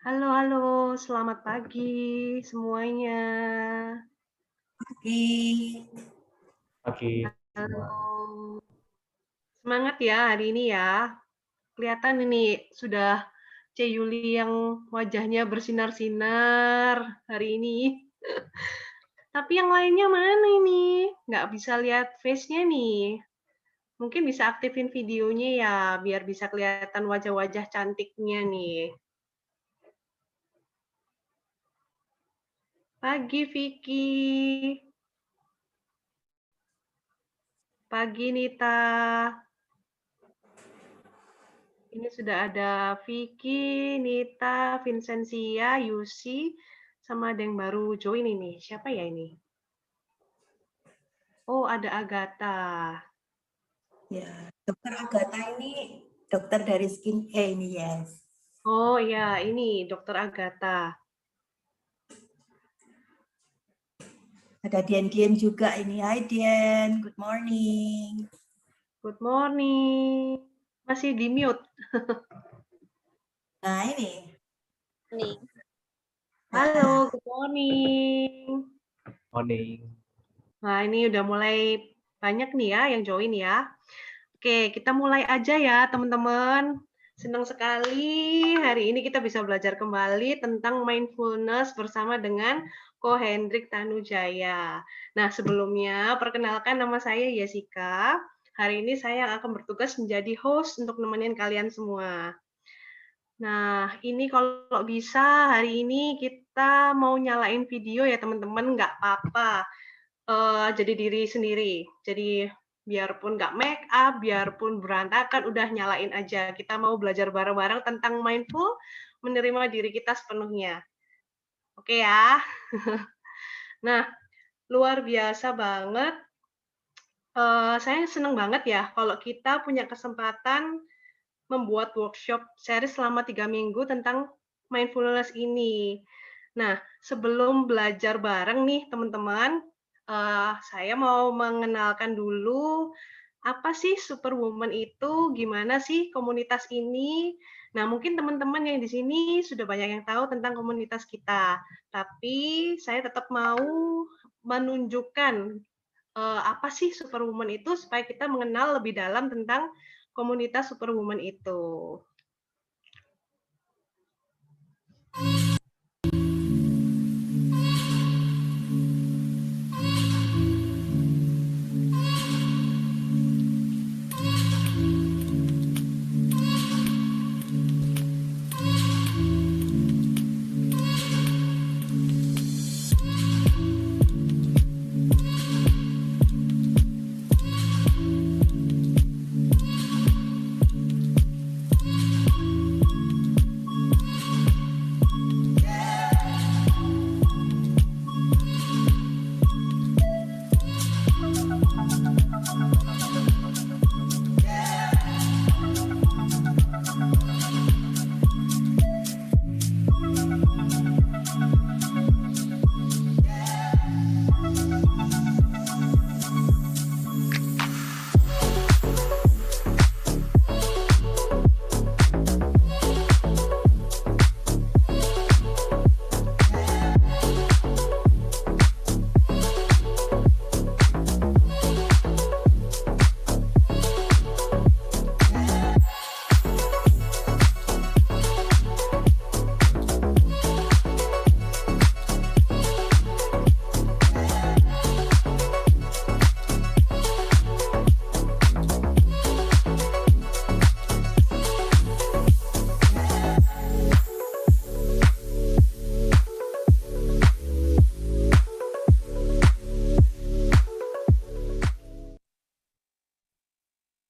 Halo halo, selamat pagi semuanya. Oke, Pagi semua. Halo, semangat ya hari ini ya. Kelihatan ini sudah Yuli yang wajahnya bersinar-sinar hari ini. Tapi yang lainnya mana ini? Nggak bisa lihat face-nya nih. Mungkin bisa aktifin videonya ya, biar bisa kelihatan wajah-wajah cantiknya nih. Pagi Vicky. Pagi Nita. Ini sudah ada Vicky, Nita, Vincentia, Yusi, sama ada yang baru join ini. Siapa ya ini? Oh, ada Agatha. ya, Dokter Agatha ini dokter dari Skin ini, yes. Oh ya, ini Dokter Agatha. Ada Dian juga ini. Hai Dian, good morning. Good morning. Masih di mute. Nah ini. Halo, good morning. Morning. Nah, ini udah mulai banyak nih ya yang join ya. Oke, kita mulai aja ya teman-teman. Senang sekali hari ini kita bisa belajar kembali tentang mindfulness bersama dengan Ko Hendrik Tanujaya. Nah, sebelumnya perkenalkan nama saya Jessica. Hari ini saya akan bertugas menjadi host untuk nemenin kalian semua. Nah, ini kalau bisa hari ini kita mau nyalain video ya teman-teman, nggak apa-apa. Jadi diri sendiri. Jadi biarpun nggak make up, biarpun berantakan, udah nyalain aja. Kita mau belajar bareng-bareng tentang mindful, menerima diri kita sepenuhnya. Oke ya. Nah, luar biasa banget. Saya senang banget ya kalau kita punya kesempatan membuat workshop series selama 3 minggu tentang mindfulness ini. Nah, sebelum belajar bareng nih teman-teman, saya mau mengenalkan dulu apa sih Superwoman itu, gimana sih komunitas ini. Nah, mungkin teman-teman yang di sini sudah banyak yang tahu tentang komunitas kita, tapi saya tetap mau menunjukkan apa sih Superwoman itu supaya kita mengenal lebih dalam tentang komunitas Superwoman itu.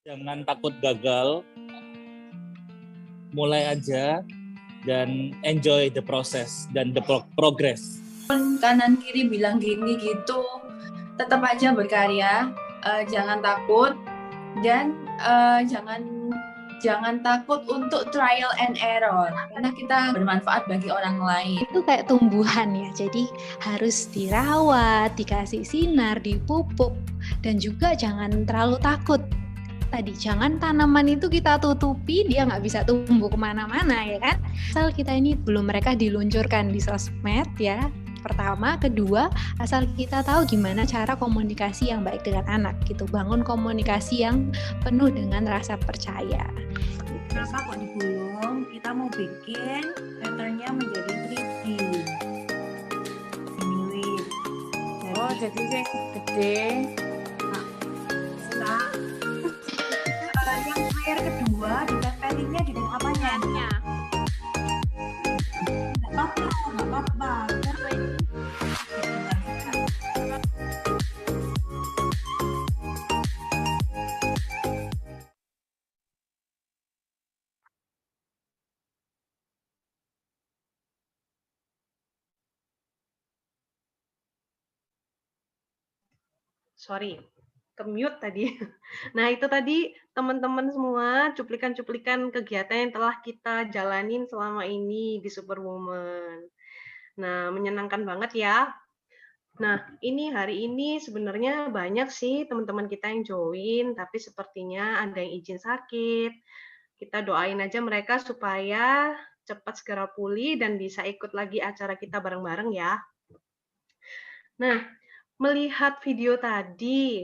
Jangan takut gagal, mulai aja dan enjoy the process dan the progress. Kanan kiri bilang gini gitu, tetap aja berkarya, jangan takut dan jangan takut untuk trial and error karena kita bermanfaat bagi orang lain. Itu kayak tumbuhan ya, jadi harus dirawat, dikasih sinar, dipupuk, dan juga jangan terlalu takut. tadi jangan tanaman itu kita tutupi, dia nggak bisa tumbuh kemana-mana ya kan. Asal kita ini belum mereka diluncurkan di sosmed ya. Pertama, kedua, asal kita tahu gimana cara komunikasi yang baik dengan anak gitu. Bangun komunikasi yang penuh dengan rasa percaya. Kenapa kok digulung? Kita mau bikin patternnya menjadi 3D. Milik. Oh, jadi kayak gede. Nah, yang layer kedua ditempelinnya di dalam apanya? Nggak apa-apa. Sorry, ke-mute tadi. Nah, itu tadi teman-teman semua cuplikan-cuplikan kegiatan yang telah kita jalanin selama ini di Superwoman. Nah, menyenangkan banget ya. Nah, ini hari ini sebenarnya banyak sih teman-teman kita yang join, tapi sepertinya ada yang izin sakit. Kita doain aja mereka supaya cepat segera pulih dan bisa ikut lagi acara kita bareng-bareng ya. Nah, melihat video tadi,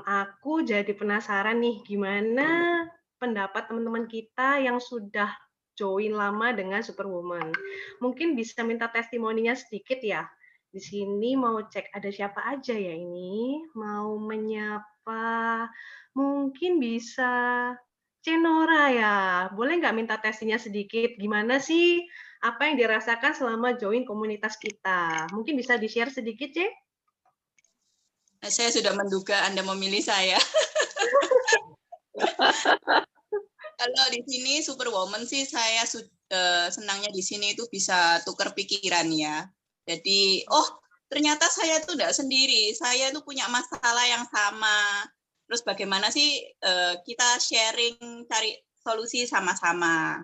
aku jadi penasaran nih, gimana pendapat teman-teman kita yang sudah join lama dengan Superwoman. Mungkin bisa minta testimoninya sedikit ya. Di sini mau cek ada siapa aja ya ini. Mau menyapa, mungkin bisa Cenora ya. Boleh nggak minta tesnya sedikit? Gimana sih apa yang dirasakan selama join komunitas kita? Mungkin bisa di-share sedikit, Ce? Saya sudah menduga Anda memilih saya. Kalau di sini Superwoman sih saya senangnya di sini itu bisa tukar pikiran ya. Jadi, ternyata saya tuh enggak sendiri. Saya tuh punya masalah yang sama. Terus bagaimana sih kita sharing, cari solusi sama-sama.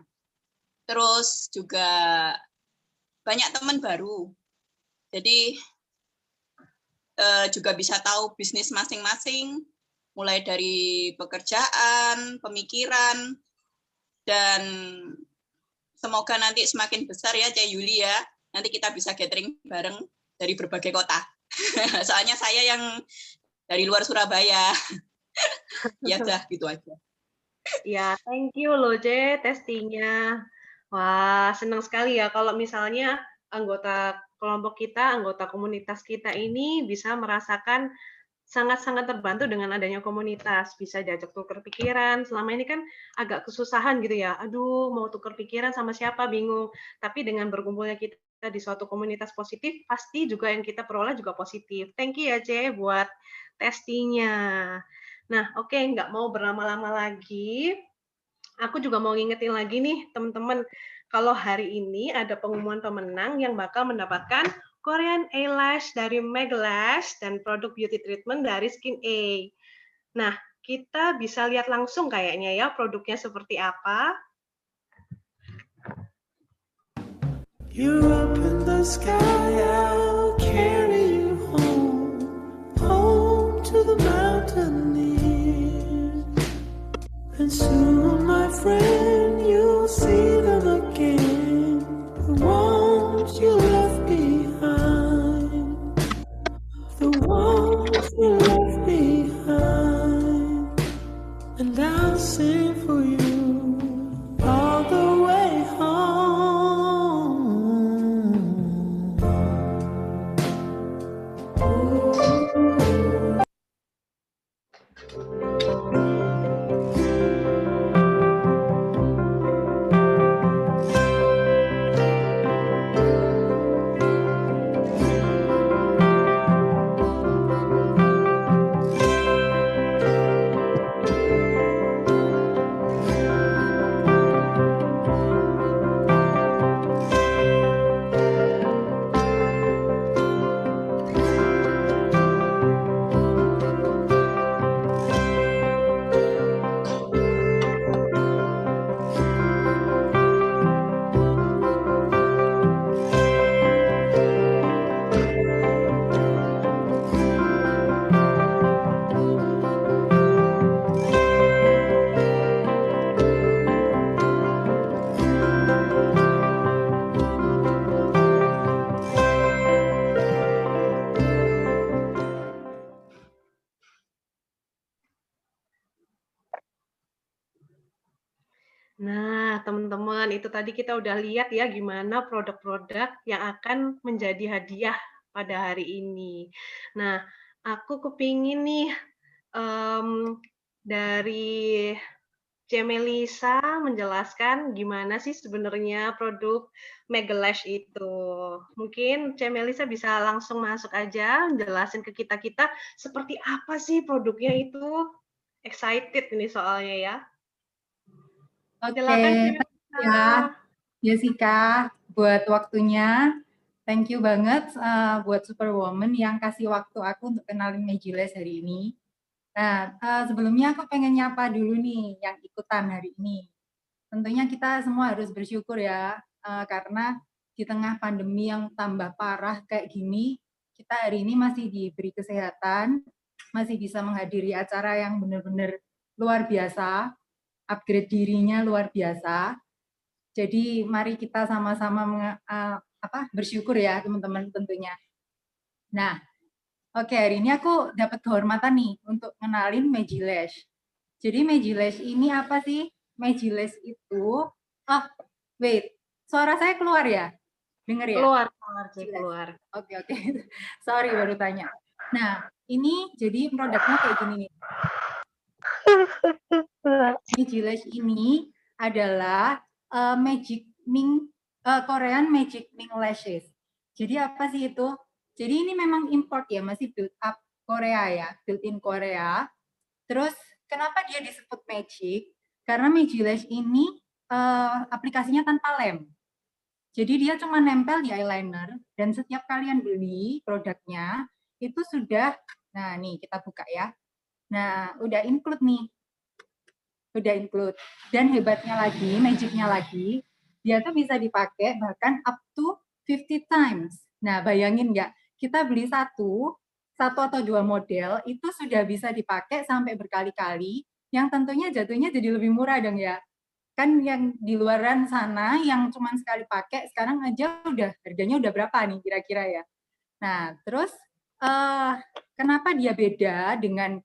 Terus juga banyak teman baru. Jadi juga bisa tahu bisnis masing-masing, mulai dari pekerjaan, pemikiran, dan semoga nanti semakin besar ya, Cek Yuli ya. Nanti kita bisa gathering bareng dari berbagai kota. Soalnya saya yang dari luar Surabaya. Ya udah, gitu aja. Ya, thank you loh, Ce, testingnya. Wah, senang sekali ya kalau misalnya anggota kelompok kita, anggota komunitas kita ini bisa merasakan sangat-sangat terbantu dengan adanya komunitas, bisa diajak tukar pikiran. Selama ini kan agak kesusahan gitu ya, aduh mau tukar pikiran sama siapa, bingung. Tapi dengan berkumpulnya kita di suatu komunitas positif, pasti juga yang kita peroleh juga positif. Thank you ya, Ce, buat testingnya. Nah, oke, nggak mau berlama-lama lagi. Aku juga mau ngingetin lagi nih, teman-teman, kalau hari ini ada pengumuman pemenang yang bakal mendapatkan Korean Eyelash dari Meg Lash dan produk beauty treatment dari Skin A. Nah, kita bisa lihat langsung kayaknya ya produknya seperti apa. You're up in the sky, I'll carry you home, home to the mountaineers. And soon, my friend, you'll see them again, the ones you left behind, the ones you left behind. And I'll sing for you all the way home. teman-teman. Itu tadi kita udah lihat ya gimana produk-produk yang akan menjadi hadiah pada hari ini. Nah, aku kepingin nih dari Melisa menjelaskan gimana sih sebenarnya produk Megalash itu. Mungkin Melisa bisa langsung masuk aja menjelasin ke kita-kita seperti apa sih produknya itu. Excited ini soalnya ya. Oke, Silakan ya Jessica buat waktunya. Thank you banget buat Superwoman yang kasih waktu aku untuk kenalin Megalash hari ini. Nah, sebelumnya aku pengen nyapa dulu nih yang ikutan hari ini. Tentunya kita semua harus bersyukur ya, karena di tengah pandemi yang tambah parah kayak gini, kita hari ini masih diberi kesehatan, masih bisa menghadiri acara yang benar-benar luar biasa, upgrade dirinya luar biasa. Jadi mari kita sama-sama bersyukur ya teman-teman tentunya. Nah, oke, hari ini aku dapat kehormatan nih untuk ngenalin Megalash. Jadi Megalash ini apa sih? Megalash itu, suara saya keluar ya? Dengar ya? Keluar. Oke. Sorry baru tanya. Nah, ini jadi produknya kayak gini nih. Megalash ini adalah Korean Magic Mink Lashes. Jadi apa sih itu? Jadi ini memang import ya, masih build up Korea ya, built in Korea. Terus kenapa dia disebut magic? Karena Megalash ini aplikasinya tanpa lem. Jadi dia cuma nempel di eyeliner dan setiap kalian beli produknya itu sudah, nah nih kita buka ya. Nah, udah include nih. Udah include. Dan hebatnya lagi, magicnya lagi, dia tuh bisa dipakai bahkan up to 50 times. Nah, bayangin nggak? Kita beli satu atau dua model, itu sudah bisa dipakai sampai berkali-kali, yang tentunya jatuhnya jadi lebih murah dong ya. Kan yang di luaran sana, yang cuma sekali pakai, sekarang aja harganya udah berapa nih kira-kira ya. Nah, terus kenapa dia beda dengan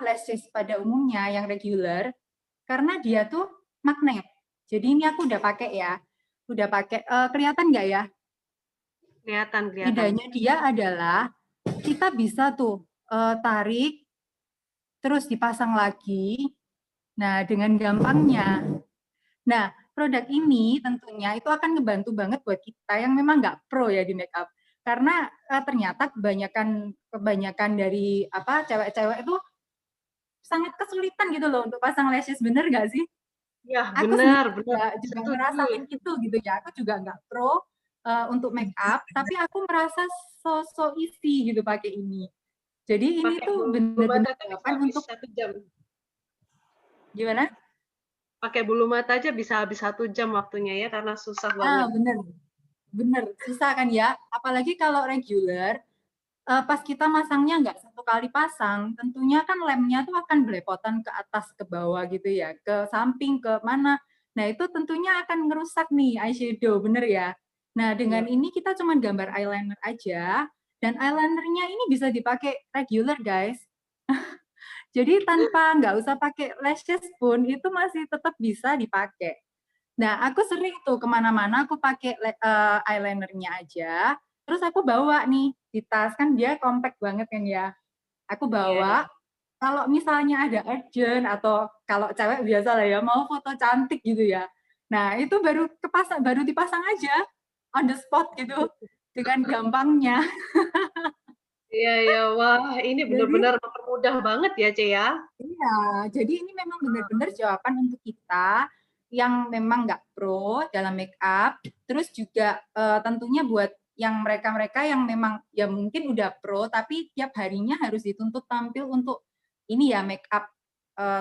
lashes pada umumnya yang regular? Karena dia tuh magnet. Jadi ini aku udah pakai ya. Udah pakai, kelihatan nggak ya? Kelihatan. Bedanya dia adalah kita bisa tuh tarik, terus dipasang lagi. Nah, dengan gampangnya. Nah, produk ini tentunya itu akan ngebantu banget buat kita yang memang nggak pro ya di makeup. Karena ternyata kebanyakan dari cewek-cewek itu sangat kesulitan gitu loh untuk pasang lashes, bener nggak sih? Ya, aku benar. juga ngerasain itu gitu ya. Aku juga nggak pro untuk make up, tapi aku merasa so easy gitu pakai ini. Jadi ini tuh benar-benar untuk 1 jam. Gimana? Pakai bulu mata aja bisa habis 1 jam waktunya ya, karena susah banget. Bener, susah kan ya. Apalagi kalau regular, pas kita masangnya nggak satu kali pasang, tentunya kan lemnya tuh akan belepotan ke atas, ke bawah gitu ya, ke samping, ke mana. Nah, itu tentunya akan ngerusak nih eyeshadow, bener ya? Nah, dengan ini kita cuma gambar eyeliner aja, dan eyelinernya ini bisa dipakai regular, guys. Jadi tanpa nggak usah pakai lashes pun, itu masih tetap bisa dipakai. Nah, aku sering tuh kemana-mana, aku pakai eyelinernya aja, terus aku bawa nih di tas, kan dia compact banget kan ya. Aku bawa, kalau misalnya ada urgent atau kalau cewek biasa lah ya, mau foto cantik gitu ya. Nah, itu baru dipasang aja on the spot gitu, dengan gampangnya. Iya, wah ini benar-benar mempermudah banget ya, Ce ya. Iya, jadi ini memang benar-benar jawaban untuk kita yang memang nggak pro dalam make up, terus juga tentunya buat yang mereka-mereka yang memang ya mungkin udah pro, tapi tiap harinya harus dituntut tampil untuk ini ya make up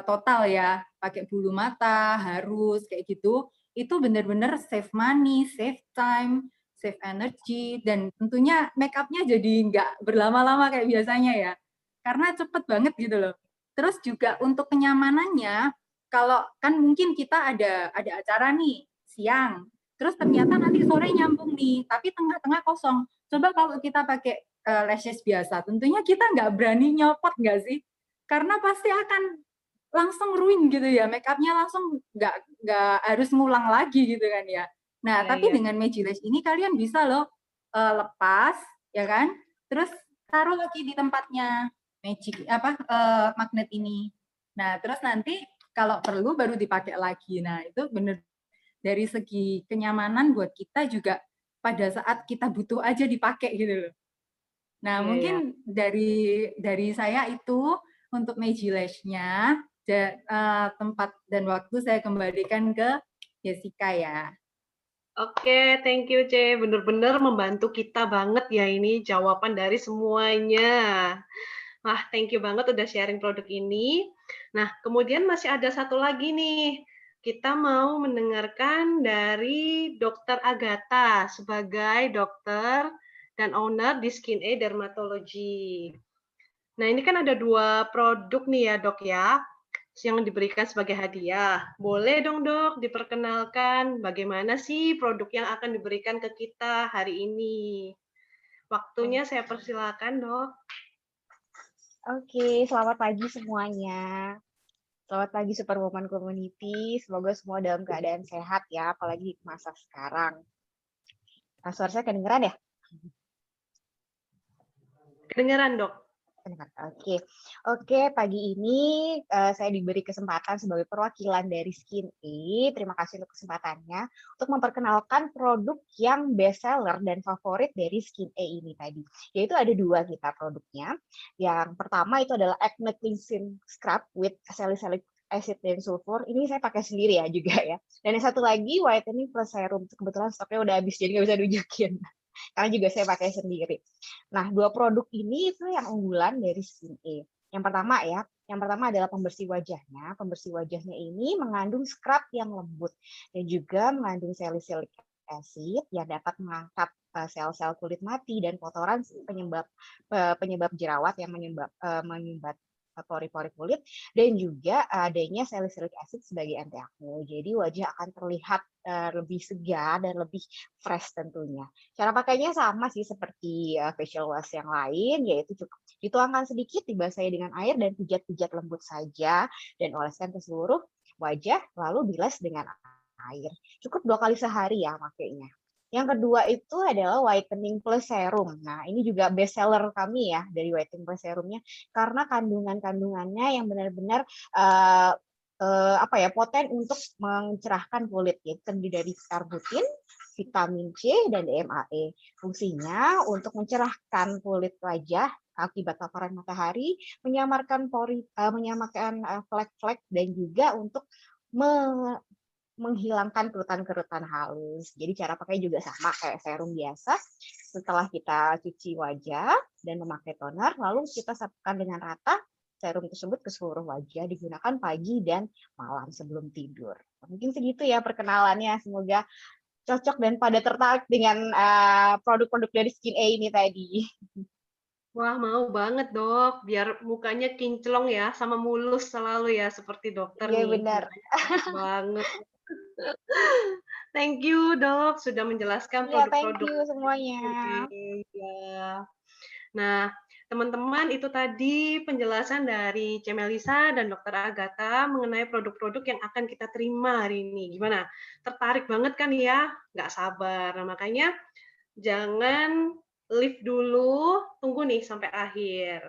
total ya, pakai bulu mata, harus kayak gitu, itu benar-benar save money, save time, save energy, dan tentunya make up-nya jadi nggak berlama-lama kayak biasanya ya, karena cepet banget gitu loh. Terus juga untuk kenyamanannya, kalau kan mungkin kita ada acara nih siang, terus ternyata nanti sore nyambung nih, tapi tengah-tengah kosong. Coba kalau kita pakai lashes biasa, tentunya kita nggak berani nyopot nggak sih? Karena pasti akan langsung ruin gitu ya, make upnya langsung nggak harus ngulang lagi gitu kan ya. Nah, Iya, tapi iya. dengan Magic Lash ini kalian bisa loh lepas ya kan, terus taruh lagi di tempatnya magnet ini. Nah, terus nanti kalau perlu baru dipakai lagi. Nah, itu bener dari segi kenyamanan buat kita juga pada saat kita butuh aja dipakai gitu loh. Nah, Iya, iya. mungkin dari saya itu untuk Magic Lash-nya tempat dan waktu saya kembalikan ke Jessica ya. Oke, thank you, C. Bener-bener membantu kita banget ya ini jawaban dari semuanya. Wah, thank you banget udah sharing produk ini. Nah, kemudian masih ada satu lagi nih. Kita mau mendengarkan dari Dokter Agatha sebagai dokter dan owner di Skin A Dermatology. Nah, ini kan ada 2 produk nih ya, Dok ya, yang diberikan sebagai hadiah. Boleh dong, Dok, diperkenalkan bagaimana sih produk yang akan diberikan ke kita hari ini? Waktunya saya persilakan, Dok. Oke, selamat pagi semuanya. Selamat pagi Superwoman Community. Semoga semua dalam keadaan sehat ya, apalagi di masa sekarang. Nah, suara saya kedengeran ya? Kedengeran, Dok. Oke. Oke, pagi ini saya diberi kesempatan sebagai perwakilan dari Skin A. Terima kasih untuk kesempatannya untuk memperkenalkan produk yang best seller dan favorit dari Skin A ini tadi. Yaitu ada 2 kita produknya. Yang pertama itu adalah Acne Cleansing Scrub with Salicylic acid dan sulfur. Ini saya pakai sendiri ya juga ya. Dan yang satu lagi Whitening Plus Serum. Kebetulan stoknya udah habis jadi nggak bisa nunjukin. Karena juga saya pakai sendiri. Nah, 2 produk ini itu yang unggulan dari Skin A. Yang pertama adalah pembersih wajahnya. Pembersih wajahnya ini mengandung scrub yang lembut dan juga mengandung salicylic acid yang dapat mengangkat sel-sel kulit mati dan kotoran penyebab jerawat yang menyumbat pori-pori kulit, dan juga adanya salicylic acid sebagai anti akne. Jadi wajah akan terlihat lebih segar dan lebih fresh tentunya. Cara pakainya sama sih seperti facial wash yang lain, yaitu cukup dituangkan sedikit, dibasahi dengan air dan pijat-pijat lembut saja, dan oleskan ke seluruh wajah, lalu bilas dengan air. Cukup 2 kali sehari ya makainya. Yang kedua itu adalah Whitening Plus Serum. Nah, ini juga best seller kami ya dari Whitening Plus Serumnya, karena kandungannya yang benar-benar poten untuk mencerahkan kulit, yaitu terdiri dari arbutin, vitamin C, dan DMAE. Fungsinya untuk mencerahkan kulit wajah akibat paparan matahari, menyamarkan flek-flek, dan juga untuk menghilangkan kerutan-kerutan halus. Jadi cara pakai juga sama kayak serum biasa. Setelah kita cuci wajah dan memakai toner, lalu kita sapukan dengan rata serum tersebut ke seluruh wajah, digunakan pagi dan malam sebelum tidur. Mungkin segitu ya perkenalannya. Semoga cocok dan pada tertarik dengan produk-produk dari Skin A ini tadi. Wah, mau banget, Dok. Biar mukanya kinclong ya, sama mulus selalu ya, seperti dokter Iya, nih. benar. Banget. Thank you, Dok, sudah menjelaskan Iya, thank produk-produk. you semuanya. Ya. Nah, teman-teman, itu tadi penjelasan dari Cemelisa dan Dokter Agatha mengenai produk-produk yang akan kita terima hari ini. Gimana? Tertarik banget kan ya? Nggak sabar. Nah, makanya jangan leave dulu, tunggu nih sampai akhir.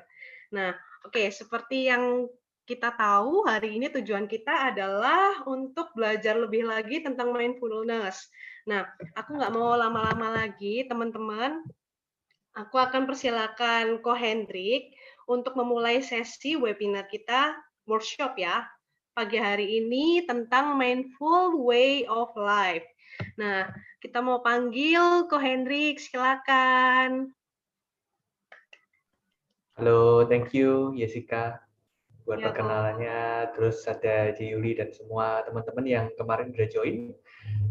Nah, oke, seperti yang kita tahu, hari ini tujuan kita adalah untuk belajar lebih lagi tentang mindfulness. Nah, aku nggak mau lama-lama lagi, teman-teman. Aku akan persilakan Ko Hendrik untuk memulai sesi webinar kita, workshop ya, pagi hari ini tentang mindful way of life. Nah, kita mau panggil Ko Hendrik, silakan. Halo, thank you Jessica buat Ya, Ko. perkenalannya. Terus ada Yuli dan semua teman-teman yang kemarin udah join.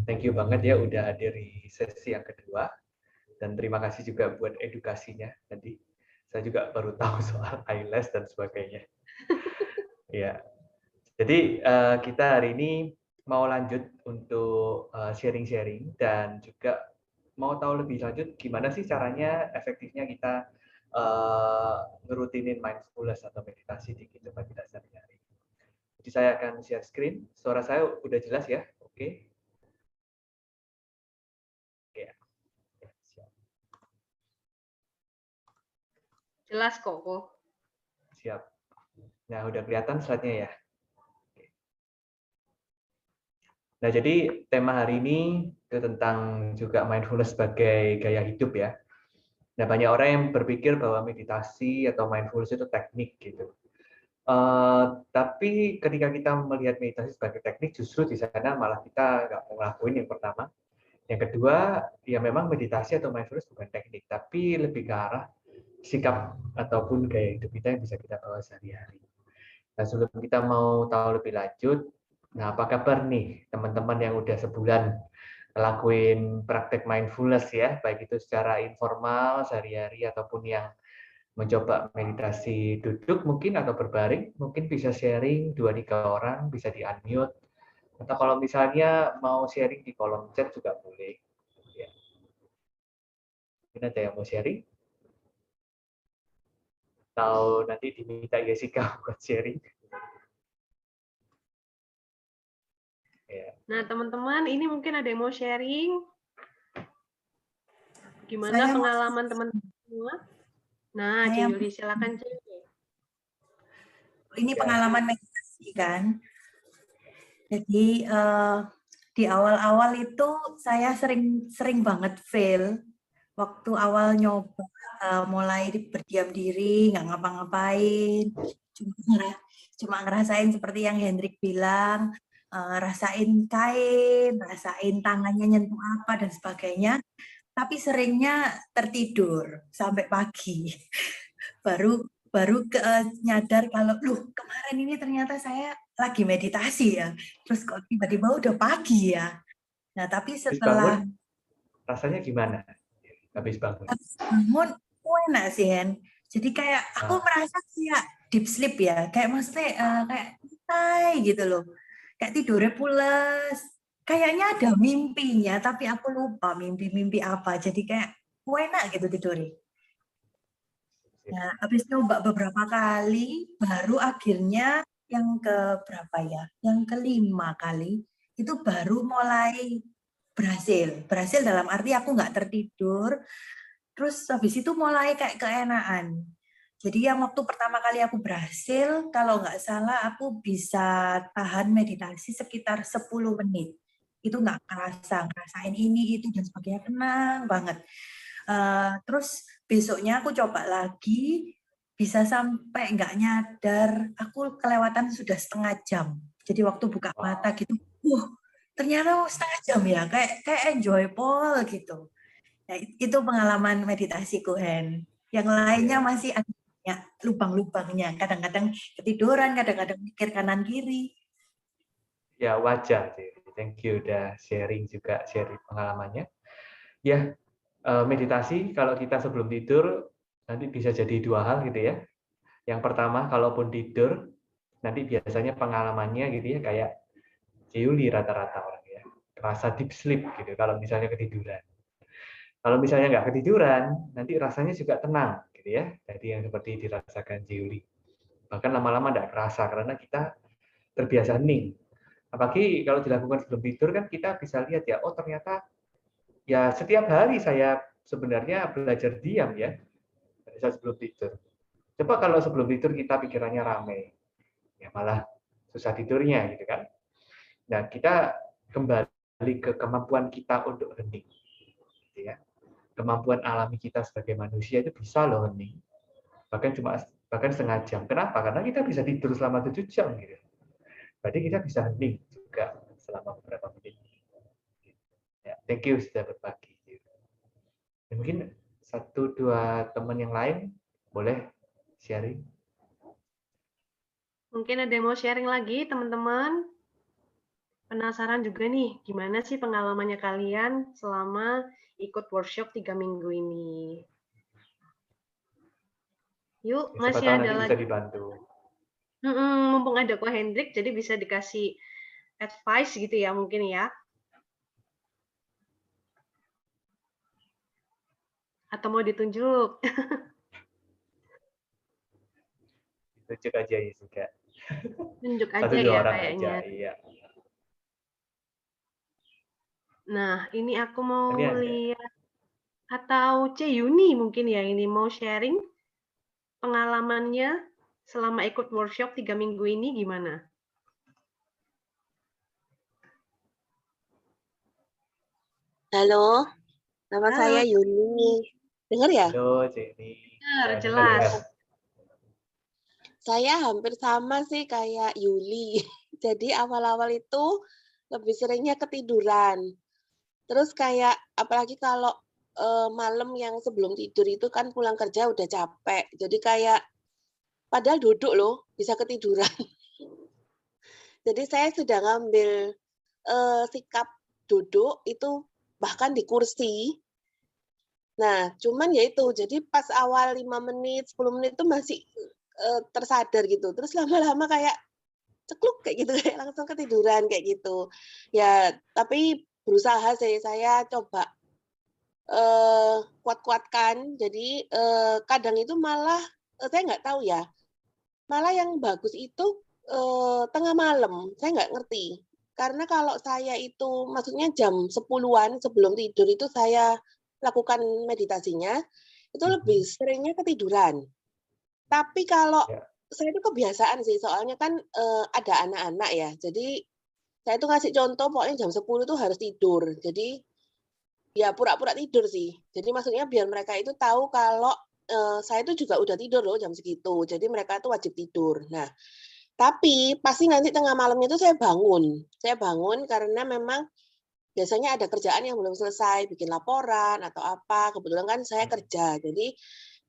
Thank you banget ya udah hadir di sesi yang kedua. Dan terima kasih juga buat edukasinya tadi. Saya juga baru tahu soal eyelash dan sebagainya. Ya. Jadi kita hari ini mau lanjut untuk sharing-sharing dan juga mau tahu lebih lanjut gimana sih caranya efektifnya kita ngerutinin mindfulness atau meditasi di kehidupan kita sehari-hari. Jadi saya akan share screen. Suara saya udah jelas ya? Oke. Oke. Ya, siap. Jelas kok. Siap. Nah, udah kelihatan slide-nya ya? Nah, jadi tema hari ini itu tentang juga mindfulness sebagai gaya hidup ya. Nah, banyak orang yang berpikir bahwa meditasi atau mindfulness itu teknik gitu. Tapi ketika kita melihat meditasi sebagai teknik, justru di sana malah kita nggak mau ngelakuin yang pertama. Yang kedua, ya memang meditasi atau mindfulness bukan teknik, tapi lebih ke arah sikap ataupun gaya hidup kita yang bisa kita bawa sehari-hari. Nah, sebelum kita mau tahu lebih lanjut, nah apa kabar nih teman-teman yang udah sebulan ngelakuin praktek mindfulness ya, baik itu secara informal sehari-hari ataupun yang mencoba meditasi duduk mungkin atau berbaring, mungkin bisa sharing 2-3 orang, bisa di-unmute. Atau kalau misalnya mau sharing di kolom chat juga boleh. Ya. Mungkin ada yang mau sharing? Atau nanti diminta Jessica buat sharing? Ya. Nah, teman-teman, ini mungkin ada yang mau sharing. Gimana Saya pengalaman teman-teman semua? Nah, Saya- Yuli, silakan, Ci. Ini Ya. pengalaman meditasi kan. Jadi di awal-awal itu saya sering banget fail. Waktu awal nyoba mulai berdiam diri, nggak ngapa-ngapain, cuma ngerasain seperti yang Hendrik bilang, rasain kain, rasain tangannya nyentuh apa dan sebagainya. Tapi seringnya tertidur sampai pagi. baru nyadar kalau kemarin ini ternyata saya lagi meditasi ya. Terus kok tiba-tiba udah pagi ya. Nah, tapi Habis setelah bangun, rasanya gimana? Habis bangun. bangun enak sih, Hen. Jadi kayak aku merasa kayak deep sleep ya. Kayak maksudnya kayak santai gitu loh. Kayak tidurnya pules. Kayaknya ada mimpinya, tapi aku lupa mimpi-mimpi apa. Jadi kayak enak gitu tidurnya. Nah, habis nyoba beberapa kali, baru akhirnya yang ke berapa ya? Yang kelima kali, itu baru mulai berhasil. Berhasil dalam arti aku nggak tertidur, terus habis itu mulai kayak keenaan. Jadi yang waktu pertama kali aku berhasil, kalau nggak salah aku bisa tahan meditasi sekitar 10 menit. Itu nggak ngerasain ini, itu, dan sebagainya, tenang banget. Terus besoknya aku coba lagi, bisa sampai nggak nyadar, aku kelewatan sudah setengah jam. Jadi waktu buka mata gitu, ternyata setengah jam ya, kayak enjoyable gitu. Nah, itu pengalaman meditasiku, Hen. Yang lainnya masih ada lubang-lubangnya. Kadang-kadang ketiduran, kadang-kadang mikir kanan kiri. Ya wajar, thank you udah sharing pengalamannya. Ya, meditasi kalau kita sebelum tidur nanti bisa jadi 2 hal gitu ya. Yang pertama, kalaupun tidur nanti biasanya pengalamannya gitu ya kayak Yuli rata-rata orang ya, rasa deep sleep gitu kalau misalnya ketiduran. Kalau misalnya nggak ketiduran, nanti rasanya juga tenang gitu ya. Jadi yang seperti dirasakan Yuli. Bahkan lama-lama nggak kerasa karena kita terbiasa hening. Apalagi kalau dilakukan sebelum tidur kan kita bisa lihat ya, oh ternyata ya setiap hari saya sebenarnya belajar diam ya pada saat sebelum tidur. Coba kalau sebelum tidur kita pikirannya ramai, ya malah susah tidurnya gitu kan. Nah kita kembali ke kemampuan kita untuk hening, gitu ya. Kemampuan alami kita sebagai manusia itu bisa loh hening, bahkan setengah jam. Kenapa? Karena kita bisa tidur selama 7 jam gitu. Berarti kita bisa hening juga selama beberapa menit. Ya, thank you sudah berbagi. Mungkin 1-2 teman yang lain boleh sharing. Mungkin ada yang mau sharing lagi, teman-teman. Penasaran juga nih, gimana sih pengalamannya kalian selama ikut workshop 3 minggu ini? Yuk, Ya, masih siapa tahu ada nanti lagi. bisa dibantu. Mumpung ada Ko Hendrik, jadi bisa dikasih advice gitu ya mungkin ya. Atau mau ditunjuk? Tunjuk aja ya juga. Nunjuk Satu aja dua ya orang kayaknya. aja, iya. Nah, ini aku mau Ini ada. lihat atau Yuni mungkin ya ini mau sharing pengalamannya selama ikut workshop 3 minggu ini gimana? Halo, nama saya Halo, Yuni. Dengar ya? Halo, Jenny. dengar Ya, jelas. dengar. Saya hampir sama sih kayak Yuli. Jadi awal-awal itu lebih seringnya ketiduran. Terus kayak apalagi kalau malam yang sebelum tidur itu kan pulang kerja udah capek. Jadi kayak padahal duduk loh bisa ketiduran. Jadi saya sudah ngambil sikap duduk itu bahkan di kursi. Nah, cuman ya itu, jadi pas awal 5 menit, 10 menit itu masih tersadar gitu. Terus lama-lama kayak cekluk kayak gitu, kayak langsung ketiduran kayak gitu. Ya, tapi berusaha sih saya coba kuat-kuatkan. Jadi kadang itu malah saya nggak tahu ya, malah yang bagus itu tengah malam. Saya nggak ngerti. Karena kalau saya itu maksudnya jam 10-an sebelum tidur itu saya lakukan meditasinya, itu lebih seringnya ketiduran. Tapi kalau Ya. saya itu kebiasaan sih, soalnya kan ada anak-anak ya. Jadi saya itu ngasih contoh pokoknya jam 10 tuh harus tidur. Jadi ya pura-pura tidur sih. Jadi maksudnya biar mereka itu tahu kalau saya itu juga udah tidur loh jam segitu. Jadi mereka itu wajib tidur. Nah, tapi pasti nanti tengah malamnya itu saya bangun. Saya bangun karena memang biasanya ada kerjaan yang belum selesai, bikin laporan atau apa. Kebetulan kan saya kerja, jadi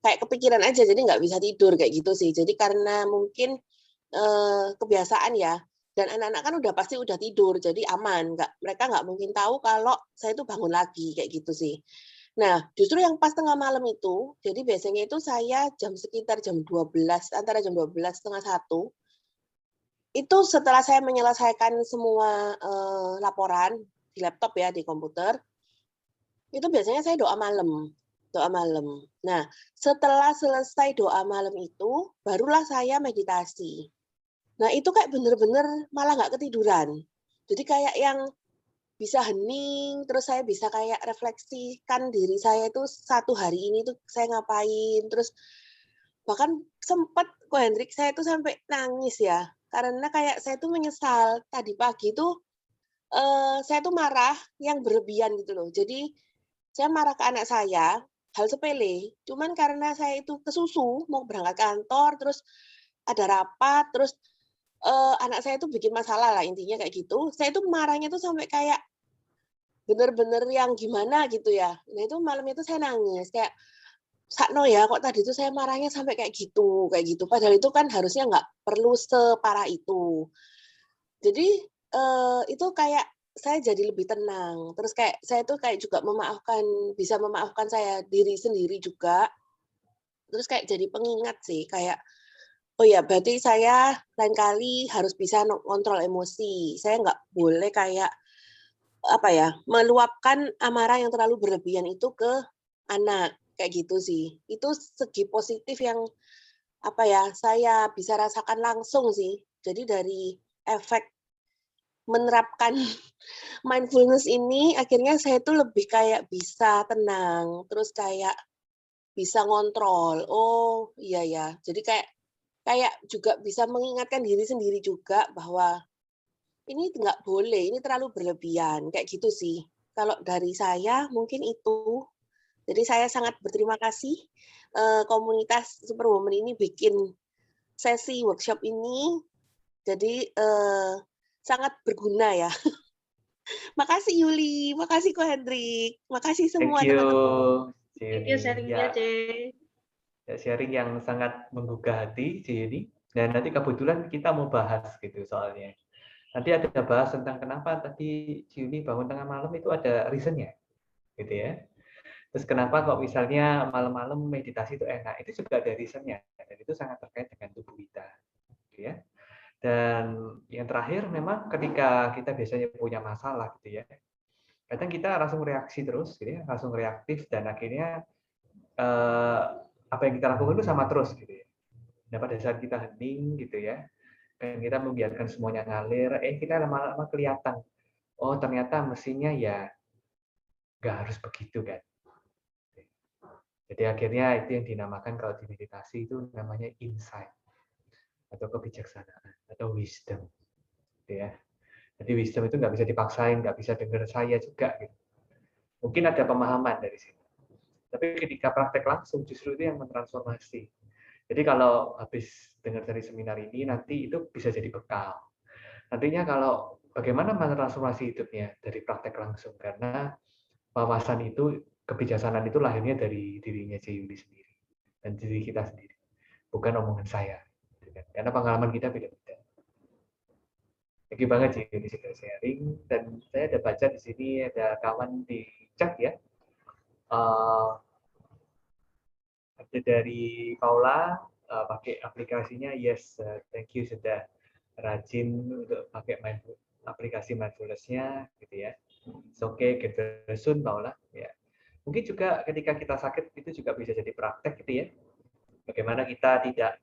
kayak kepikiran aja, jadi nggak bisa tidur kayak gitu sih. Jadi karena mungkin kebiasaan ya, dan anak-anak kan udah pasti udah tidur, jadi aman. Mereka nggak mungkin tahu kalau saya itu bangun lagi kayak gitu sih. Nah, justru yang pas tengah malam itu, jadi biasanya itu saya sekitar jam 12, antara jam 12 setengah 1, itu setelah saya menyelesaikan semua laporan di laptop ya, di komputer, itu biasanya saya doa malam. Doa malam. Nah, setelah selesai doa malam itu, barulah saya meditasi. Nah, itu kayak bener-bener malah nggak ketiduran. Jadi kayak yang bisa hening, terus saya bisa kayak refleksikan diri saya itu satu hari ini tuh saya ngapain, terus bahkan sempat Ko Hendrik saya tuh sampai nangis ya, karena kayak saya tuh menyesal tadi pagi tuh saya tuh marah yang berlebihan gitu loh. Jadi saya marah ke anak saya, hal sepele, cuman karena saya itu kesusu mau berangkat kantor, terus ada rapat, terus anak saya tuh bikin masalah lah intinya kayak gitu. Saya tuh marahnya tuh sampai kayak bener-bener yang gimana gitu ya. Nah itu malam itu saya nangis kayak sakno ya kok tadi tuh saya marahnya sampai kayak gitu. Padahal itu kan harusnya nggak perlu separah itu. Jadi itu kayak saya jadi lebih tenang. Terus kayak saya tuh kayak juga bisa memaafkan saya diri sendiri juga. Terus kayak jadi pengingat sih kayak oh ya berarti saya lain kali harus bisa ngontrol emosi. Saya nggak boleh kayak apa ya, meluapkan amarah yang terlalu berlebihan itu ke anak, kayak gitu sih. Itu segi positif yang apa ya, saya bisa rasakan langsung sih. Jadi dari efek menerapkan mindfulness ini akhirnya saya tuh lebih kayak bisa tenang, terus kayak bisa ngontrol. Oh, iya ya. Jadi kayak juga bisa mengingatkan diri sendiri juga bahwa ini nggak boleh, ini terlalu berlebihan, kayak gitu sih. Kalau dari saya mungkin itu. Jadi saya sangat berterima kasih komunitas Superwoman ini bikin sesi workshop ini. Jadi sangat berguna ya. Makasih Yuli, makasih Ko Hendrik, makasih Thank semua you, teman-teman. Thank you Jenny. sharingnya, Ya, C. ya, sharing yang sangat menggugah hati, Jenny. Dan nanti kebetulan kita mau bahas gitu soalnya. Nanti ada bahas tentang kenapa tadi Jenny bangun tengah malam itu ada reasonnya, gitu ya. Terus kenapa kok misalnya malam-malam meditasi itu enak, itu juga ada reasonnya. Dan itu sangat terkait dengan tubuh kita, gitu ya. Dan yang terakhir memang ketika kita biasanya punya masalah gitu ya, kadang kita langsung reaksi terus, gitu ya, langsung reaktif dan akhirnya apa yang kita lakukan itu sama terus gitu ya. Nah pada saat kita hening gitu ya, Dan kita membiarkan semuanya ngalir, kita lama-lama kelihatan, oh ternyata mesinnya ya nggak harus begitu kan. Jadi akhirnya itu yang dinamakan kalau di meditasi itu namanya insight atau kebijaksanaan atau wisdom, gitu ya. Jadi wisdom itu nggak bisa dipaksain, nggak bisa dengar saya juga. Gitu. Mungkin ada pemahaman dari sini, tapi ketika praktek langsung justru itu yang mentransformasi. Jadi kalau habis dengar dari seminar ini nanti itu bisa jadi bekal. Nantinya kalau bagaimana mentransformasi hidupnya dari praktek langsung, karena wawasan itu, kebijaksanaan itu lahirnya dari dirinya Yuli sendiri dan diri kita sendiri, bukan omongan saya. Karena pengalaman kita beda-beda. Thank you banget sih Yuli sudah sharing, dan saya ada baca di sini ada kawan di chat ya. Ada dari Paula pakai aplikasinya, yes, thank you sudah rajin untuk pakai aplikasi mindfulness-nya gitu ya. It's okay, get well soon Paula ya. Mungkin juga ketika kita sakit itu juga bisa jadi praktek gitu ya. Bagaimana kita tidak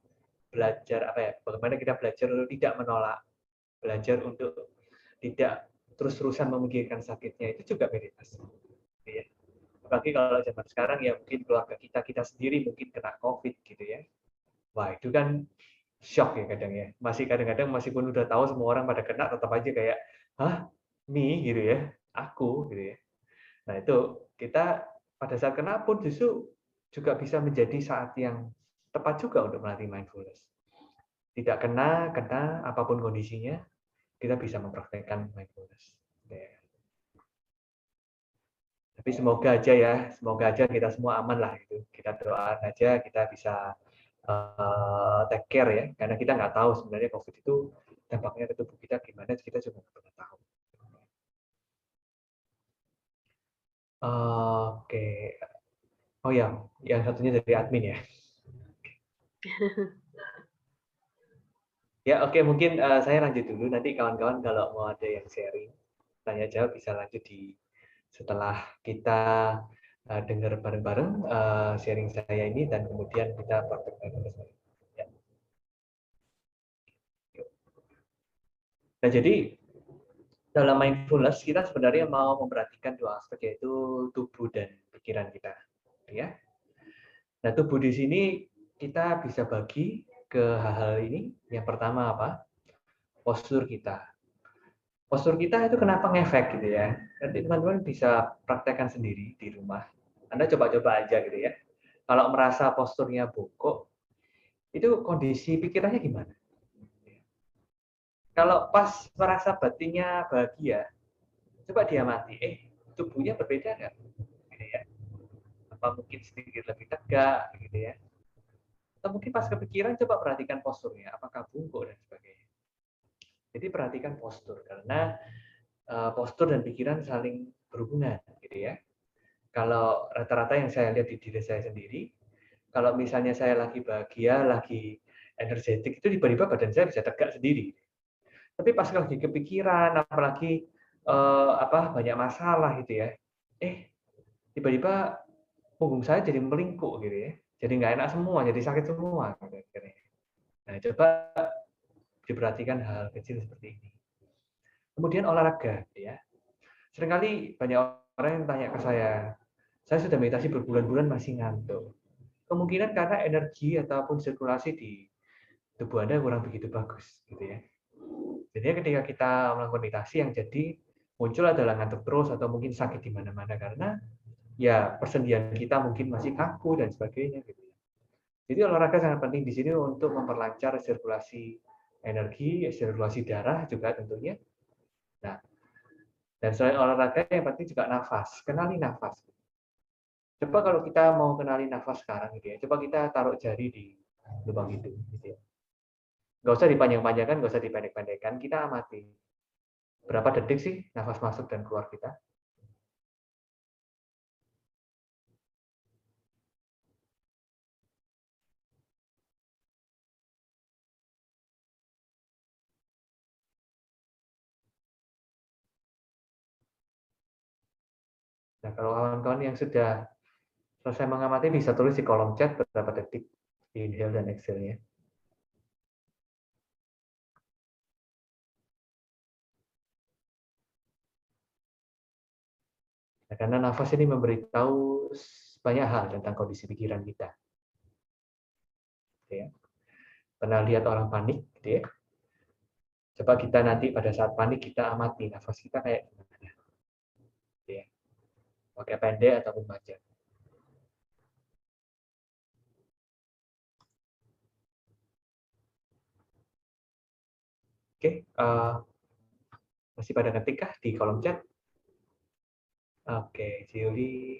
belajar bagaimana kita belajar tidak menolak, belajar untuk tidak terus-terusan memikirkan sakitnya, itu juga meditasi. Gitu ya. Apalagi kalau zaman sekarang ya mungkin keluarga kita sendiri mungkin kena COVID gitu ya. Wah itu kan shock ya kadang ya. Masih kadang-kadang meskipun udah tahu semua orang pada kena, tetap aja kayak, hah, me gitu ya, aku gitu ya. Nah itu kita pada saat kena pun justru juga bisa menjadi saat yang tepat juga untuk melatih mindfulness. Tidak kena apapun kondisinya, kita bisa mempraktekkan mindfulness. Ya. Tapi semoga aja kita semua aman lah gitu. Kita doakan aja kita bisa take care ya, karena kita nggak tahu sebenarnya COVID itu dampaknya ke tubuh kita gimana, kita juga nggak pernah tahu. Oke. Oh ya, yang satunya dari admin ya. Ya oke, mungkin saya lanjut dulu, nanti kawan-kawan kalau mau ada yang sharing, tanya jawab bisa lanjut setelah kita dengar bareng-bareng sharing saya ini, dan kemudian kita praktekkan bersama. Ya. Nah jadi dalam mindfulness kita sebenarnya mau memperhatikan dua aspek, yaitu tubuh dan pikiran kita. Ya. Nah tubuh di sini kita bisa bagi ke hal-hal ini. Yang pertama apa? Postur kita. Postur kita itu kenapa ngefek gitu ya. Nanti teman-teman bisa praktekkan sendiri di rumah. Anda coba-coba aja gitu ya. Kalau merasa posturnya bongkok, itu kondisi pikirannya gimana? Kalau pas merasa batinnya bahagia, coba diamati, tubuhnya berbeda nggak? Gitu ya. Apa mungkin sedikit lebih tegak gitu ya. Atau mungkin pas kepikiran coba perhatikan posturnya, apakah bungkuk dan sebagainya. Jadi perhatikan postur, karena postur dan pikiran saling berhubungan gitu ya. Kalau rata-rata yang saya lihat di diri saya sendiri, kalau misalnya saya lagi bahagia, lagi energetik, itu tiba-tiba badan saya bisa tegak sendiri. Tapi pas lagi kepikiran, apalagi banyak masalah gitu ya, tiba-tiba punggung saya jadi melingkuk gitu ya, jadi nggak enak semua, jadi sakit semua. Gitu. Nah coba diperhatikan hal kecil seperti ini. Kemudian olahraga, ya. Seringkali banyak orang yang tanya ke saya sudah meditasi berbulan-bulan masih ngantuk. Kemungkinan karena energi ataupun sirkulasi di tubuh Anda kurang begitu bagus, gitu ya. Jadi ketika kita melakukan meditasi yang jadi muncul adalah ngantuk terus atau mungkin sakit di mana-mana karena ya persendian kita mungkin masih kaku dan sebagainya, gitu ya. Jadi olahraga sangat penting di sini untuk memperlancar sirkulasi energi, sirkulasi darah juga tentunya. Nah, dan selain olahraga yang penting juga nafas, kenali nafas. Coba kalau kita mau kenali nafas sekarang gitu ya, coba kita taruh jari di lubang hidung gitu ya. Nggak usah dipanjang-panjangkan, nggak usah dipendek-pendekkan, kita amati. Berapa detik sih nafas masuk dan keluar kita? Nah, kalau kawan-kawan yang sudah selesai mengamati bisa tulis di kolom chat berapa detik di inhale dan exhale-nya. Nah, karena nafas ini memberitahu banyak hal tentang kondisi pikiran kita. Gitu ya. Pernah lihat orang panik, gitu ya? Coba kita nanti pada saat panik kita amati nafas kita kayak gimana. Gitu ya. Pakai pendek ataupun panjang. Oke, masih pada ketik kah di kolom chat? Oke, Juli.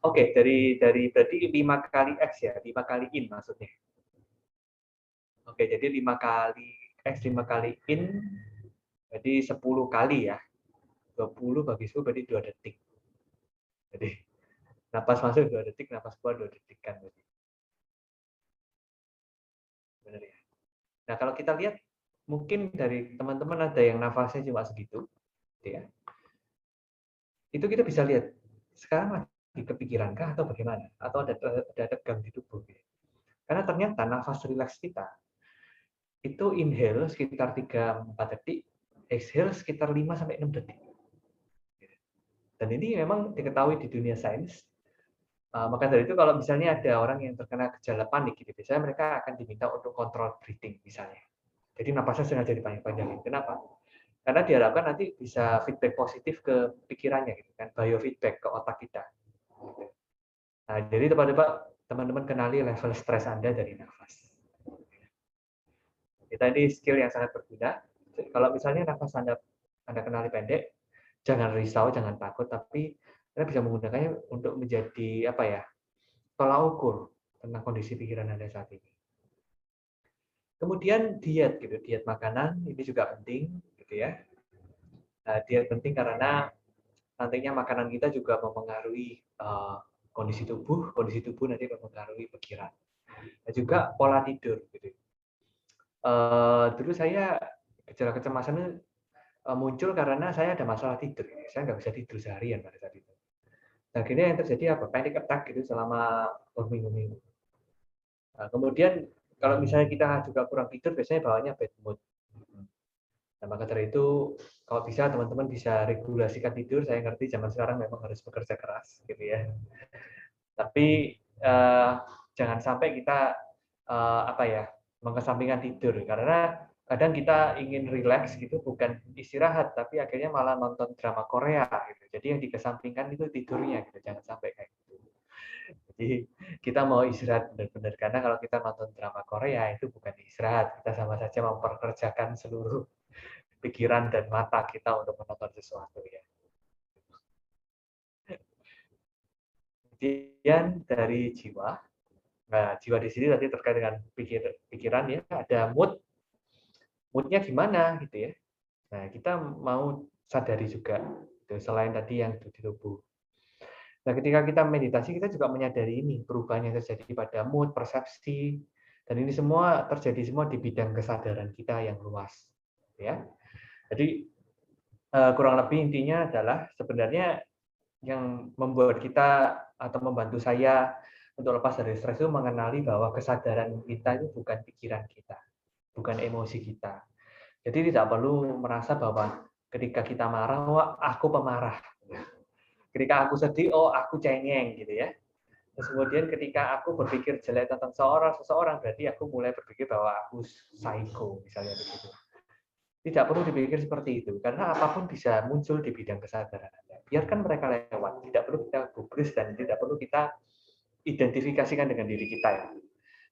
Oke, dari berarti 5 kali X ya, 5 kali in maksudnya. Oke, jadi 5 kali X, 5 kali in, jadi 10 kali ya. 20 bagi 10 berarti 2 detik. Jadi, napas masuk 2 detik, napas keluar 2 detik kan. Benar ya. Nah, kalau kita lihat, mungkin dari teman-teman ada yang nafasnya cuma segitu, gitu ya. Itu kita bisa lihat, sekarang lagi kepikirankah atau bagaimana? Atau ada tegang di tubuh. Gitu. Karena ternyata nafas rileks kita, itu inhale sekitar 3-4 detik, exhale sekitar 5-6 detik. Dan ini memang diketahui di dunia sains. Maka dari itu kalau misalnya ada orang yang terkena gejala panik, gitu, biasanya mereka akan diminta untuk kontrol breathing misalnya. Jadi napasnya sengaja dipanjang-panjangin. Kenapa? Karena diharapkan nanti bisa feedback positif ke pikirannya, gitu kan, biofeedback ke otak kita. Nah, jadi teman-teman kenali level stres Anda dari nafas. Kita ini skill yang sangat berguna. Kalau misalnya nafas Anda kenali pendek, jangan risau, jangan takut, tapi Anda bisa menggunakannya untuk menjadi apa ya, tolak ukur tentang kondisi pikiran Anda saat ini. Kemudian diet, gitu, diet makanan ini juga penting, gitu ya. Nah, diet penting karena nantinya makanan kita juga mempengaruhi kondisi tubuh nanti mempengaruhi pikiran. Dan juga pola tidur, gitu. Dulu saya gejala kecemasan muncul karena saya ada masalah tidur. Saya nggak bisa tidur seharian pada saat itu. Nah, akhirnya yang terjadi apa? Panic attack gitu selama berminggu-minggu. Nah, kemudian kalau misalnya kita juga kurang tidur, biasanya bawanya bad mood. Nah, maka dari itu, kalau bisa teman-teman bisa regulasikan tidur. Saya ngerti zaman sekarang memang harus bekerja keras, gitu ya. Tapi jangan sampai kita mengesampingkan tidur, karena kadang kita ingin rileks gitu, bukan istirahat, tapi akhirnya malah nonton drama Korea gitu. Jadi yang dikesampingkan itu tidurnya gitu, jangan sampai kayak gitu. Jadi kita mau istirahat benar-benar, karena kalau kita nonton drama Korea itu bukan istirahat, kita sama saja memperkerjakan seluruh pikiran dan mata kita untuk menonton sesuatu ya. Kemudian dari jiwa. Nah, jiwa di sini tadi terkait dengan pikiran ya, ada mood. Moodnya gimana gitu ya. Nah, kita mau sadari juga gitu, selain tadi yang di tubuh. Nah, ketika kita meditasi, kita juga menyadari ini perubahan yang terjadi pada mood, persepsi, dan ini semua terjadi semua di bidang kesadaran kita yang luas. Ya, jadi kurang lebih intinya adalah sebenarnya yang membuat kita atau membantu saya untuk lepas dari stres itu mengenali bahwa kesadaran kita itu bukan pikiran kita, bukan emosi kita. Jadi tidak perlu merasa bahwa ketika kita marah, wah aku pemarah. Ketika aku sedih, oh aku cengeng gitu ya. Terus kemudian ketika aku berpikir jelek tentang seseorang, berarti aku mulai berpikir bahwa aku psycho misalnya begitu. Tidak perlu dipikir seperti itu, karena apapun bisa muncul di bidang kesadaran Anda. Biarkan mereka lewat, tidak perlu kita gubris dan tidak perlu kita identifikasikan dengan diri kita ya.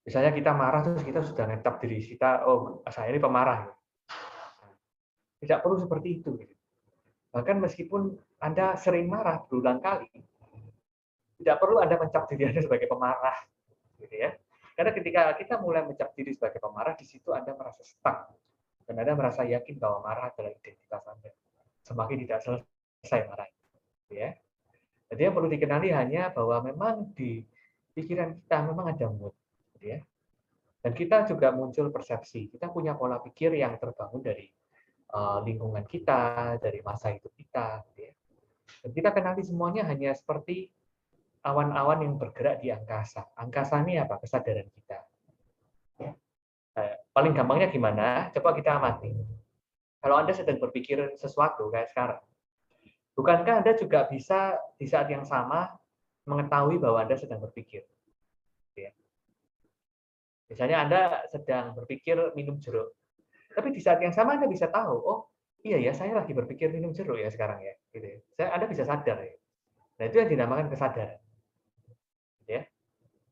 Misalnya kita marah terus kita sudah ngecap diri kita, oh saya ini pemarah. Tidak perlu seperti itu. Bahkan meskipun Anda sering marah berulang kali, tidak perlu Anda mencap diri Anda sebagai pemarah, gitu ya. Karena ketika kita mulai mencap diri sebagai pemarah, di situ Anda merasa stuck dan Anda merasa yakin bahwa marah adalah identitas Anda. Semakin tidak selesai marah, gitu ya. Jadi yang perlu dikenali hanya bahwa memang di pikiran kita memang ada mood, gitu ya. Dan kita juga muncul persepsi. Kita punya pola pikir yang terbangun dari lingkungan kita, dari masa hidup kita, gitu ya. Dan kita kenali semuanya hanya seperti awan-awan yang bergerak di angkasa. Angkasa ini apa? Kesadaran kita. Ya. Paling gampangnya gimana? Coba kita amati. Kalau Anda sedang berpikir sesuatu kayak sekarang, bukankah Anda juga bisa di saat yang sama mengetahui bahwa Anda sedang berpikir? Ya. Misalnya Anda sedang berpikir minum jeruk, tapi di saat yang sama Anda bisa tahu, oh iya ya, saya lagi berpikir minum jeruk ya sekarang ya. Gitu ya. Anda bisa sadar ya. Nah itu yang dinamakan kesadaran. Ya.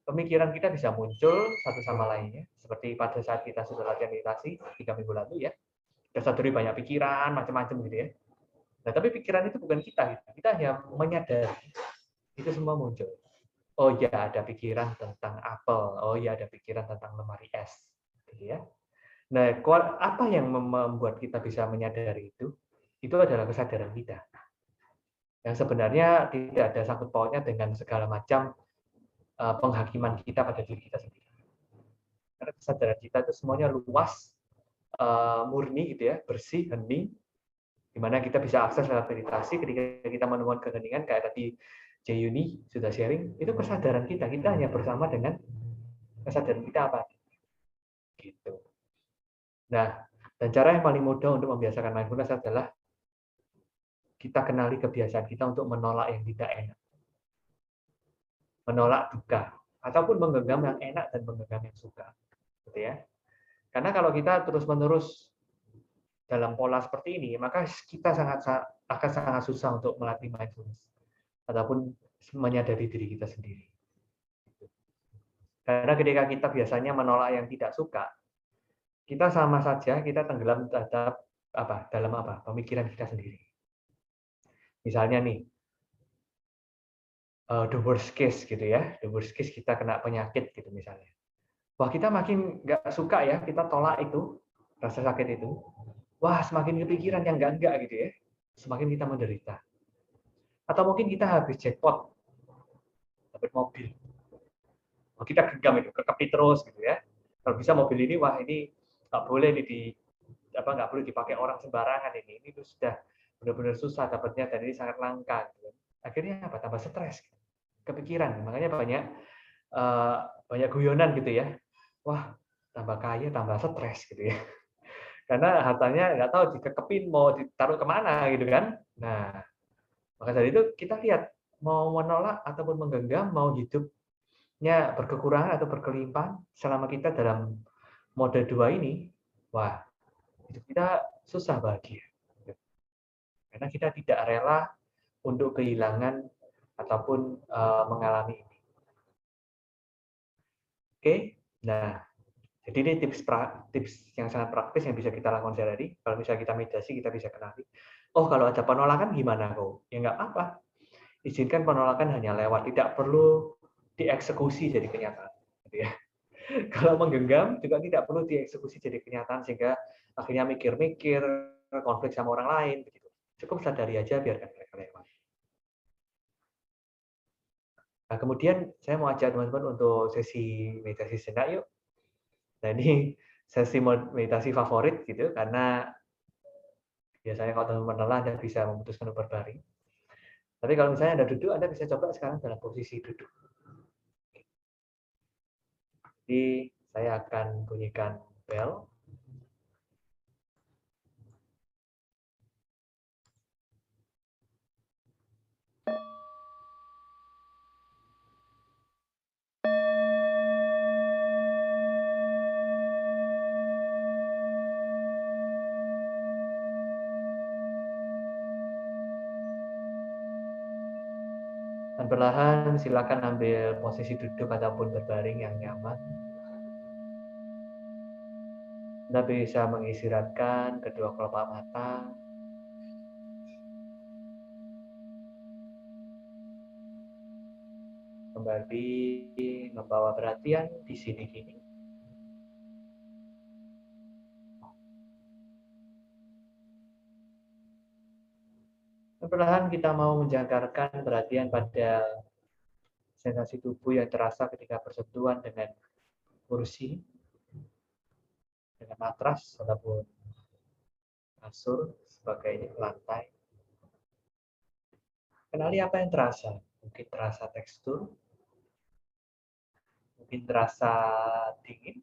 Pemikiran kita bisa muncul satu sama lainnya, seperti pada saat kita sudah latihan meditasi 3 minggu lalu ya. Tersadari banyak pikiran, macam-macam gitu ya. Nah, tapi pikiran itu bukan kita, gitu. Kita hanya menyadari. Itu semua muncul. Oh ya, ada pikiran tentang apel. Oh ya, ada pikiran tentang lemari es. Gitu ya. Nah, apa yang membuat kita bisa menyadari itu? Itu adalah kesadaran kita. Yang sebenarnya tidak ada sangkut pautnya dengan segala macam penghakiman kita pada diri kita sendiri. Karena kesadaran kita itu semuanya luas, murni gitu ya, bersih, hening, di mana kita bisa akses lewat meditasi ketika kita menemukan keheningan kayak tadi Jayuni sudah sharing, itu kesadaran kita hanya bersama dengan kesadaran kita apa gitu. Nah, dan cara yang paling mudah untuk membiasakan mindfulness adalah kita kenali kebiasaan kita untuk menolak yang tidak enak, menolak duka, ataupun menggenggam yang enak dan menggenggam yang suka, gitu ya. Karena kalau kita terus-menerus dalam pola seperti ini, maka kita akan sangat susah untuk melatih mindfulness ataupun menyadari diri kita sendiri. Karena ketika kita biasanya menolak yang tidak suka, kita sama saja kita tenggelam terhadap dalam pemikiran kita sendiri. Misalnya nih, the worst case gitu ya, the worst case kita kena penyakit gitu misalnya. Wah kita makin nggak suka ya, kita tolak itu rasa sakit itu. Wah semakin kepikiran yang enggak gitu ya, semakin kita menderita. Atau mungkin kita habis jackpot, dapat mobil. Wah, kita genggam itu, kekepit terus gitu ya. Kalau bisa mobil ini, wah ini nggak boleh nggak boleh dipakai orang sembarangan ini. Ini tuh sudah benar-benar susah dapatnya dan ini sangat langka. Gitu. Akhirnya apa? Tambah stres, kepikiran. Makanya banyak guyonan gitu ya. Wah tambah kaya, tambah stres gitu ya. Karena hartanya nggak tahu dikekepin mau ditaruh kemana gitu kan. Nah, maka dari itu kita lihat mau menolak ataupun menggenggam, mau hidupnya berkekurangan atau berkelimpahan selama kita dalam mode 2 ini, wah hidup kita susah bahagia. Karena kita tidak rela untuk kehilangan ataupun mengalami ini. Oke, nah jadi ini tips yang sangat praktis yang bisa kita lakukan sehari-hari. Kalau misalnya kita meditasi, kita bisa kenali. Oh, kalau ada penolakan gimana kok? Ya nggak apa-apa. Izinkan penolakan hanya lewat, tidak perlu dieksekusi jadi kenyataan. Gitu ya. Kalau menggenggam juga tidak perlu dieksekusi jadi kenyataan sehingga akhirnya mikir-mikir, konflik sama orang lain. Begitu. Cukup sadari aja, biarkan mereka lewat. Nah, kemudian saya mau ajak teman-teman untuk sesi meditasi sejenak yuk. Nah ini sesi meditasi favorit gitu karena biasanya kalau teman-teman lelah Anda bisa memutuskan untuk berbaring. Tapi kalau misalnya Anda duduk, Anda bisa coba sekarang dalam posisi duduk. Jadi saya akan bunyikan bel. Dan perlahan silakan ambil posisi duduk ataupun berbaring yang nyaman. Anda bisa mengistirahatkan kedua kelopak mata. Kembali membawa perhatian di sini-sini. Perlahan kita mau menjangkarkan perhatian pada sensasi tubuh yang terasa ketika bersentuhan dengan kursi, dengan matras ataupun kasur sebagai lantai. Kenali apa yang terasa. Mungkin terasa tekstur, mungkin terasa dingin,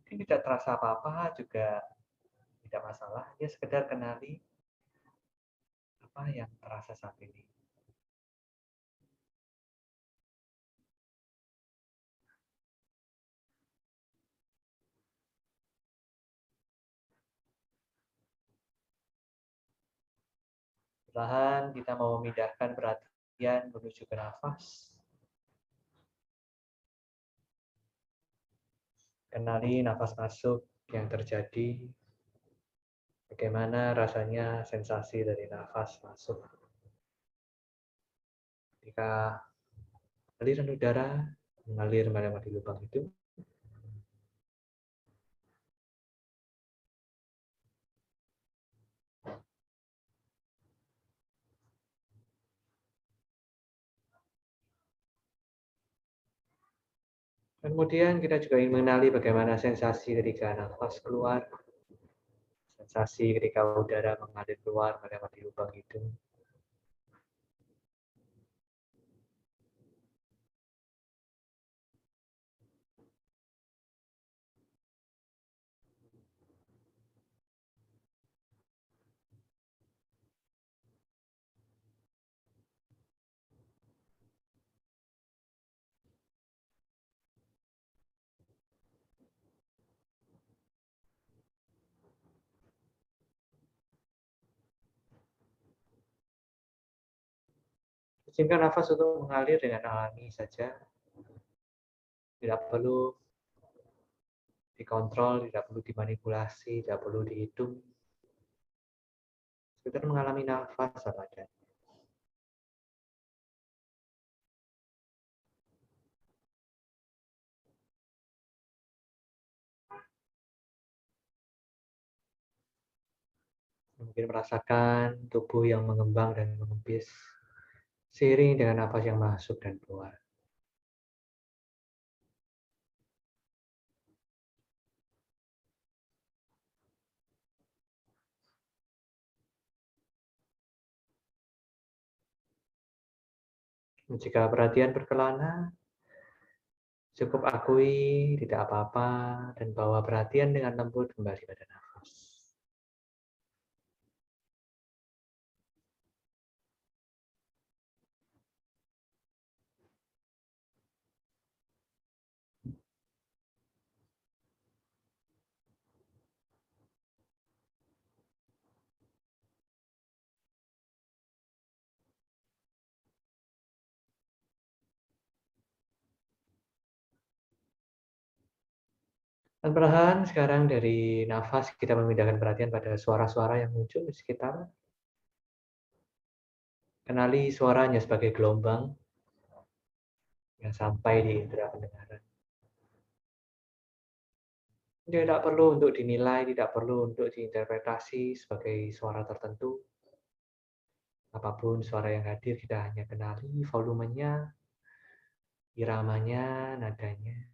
Mungkin tidak terasa apa-apa juga tidak masalah. Ya sekedar kenali apa yang terasa saat ini. Perlahan kita mau memindahkan perhatian menuju ke nafas. Kenali nafas masuk yang terjadi. Bagaimana rasanya sensasi dari nafas masuk. Ketika aliran udara mengalir melewati lubang itu, kemudian kita juga ingin mengenali bagaimana sensasi ketika nafas keluar, sensasi ketika udara mengalir keluar melewati lubang itu. Izinkan nafas untuk mengalir dengan alami saja. Tidak perlu dikontrol, tidak perlu dimanipulasi, tidak perlu dihitung. Sekedar mengalami nafas saja. Mungkin merasakan tubuh yang mengembang dan mengempis seiring dengan nafas yang masuk dan keluar. Jika perhatian berkelana, cukup akui tidak apa-apa dan bawa perhatian dengan lembut kembali pada nafas. Dan perlahan sekarang dari nafas kita memindahkan perhatian pada suara-suara yang muncul di sekitar. Kenali suaranya sebagai gelombang yang sampai di indera pendengaran. Tidak perlu untuk dinilai, tidak perlu untuk diinterpretasi sebagai suara tertentu. Apapun suara yang hadir, kita hanya kenali volumenya, iramanya, nadanya.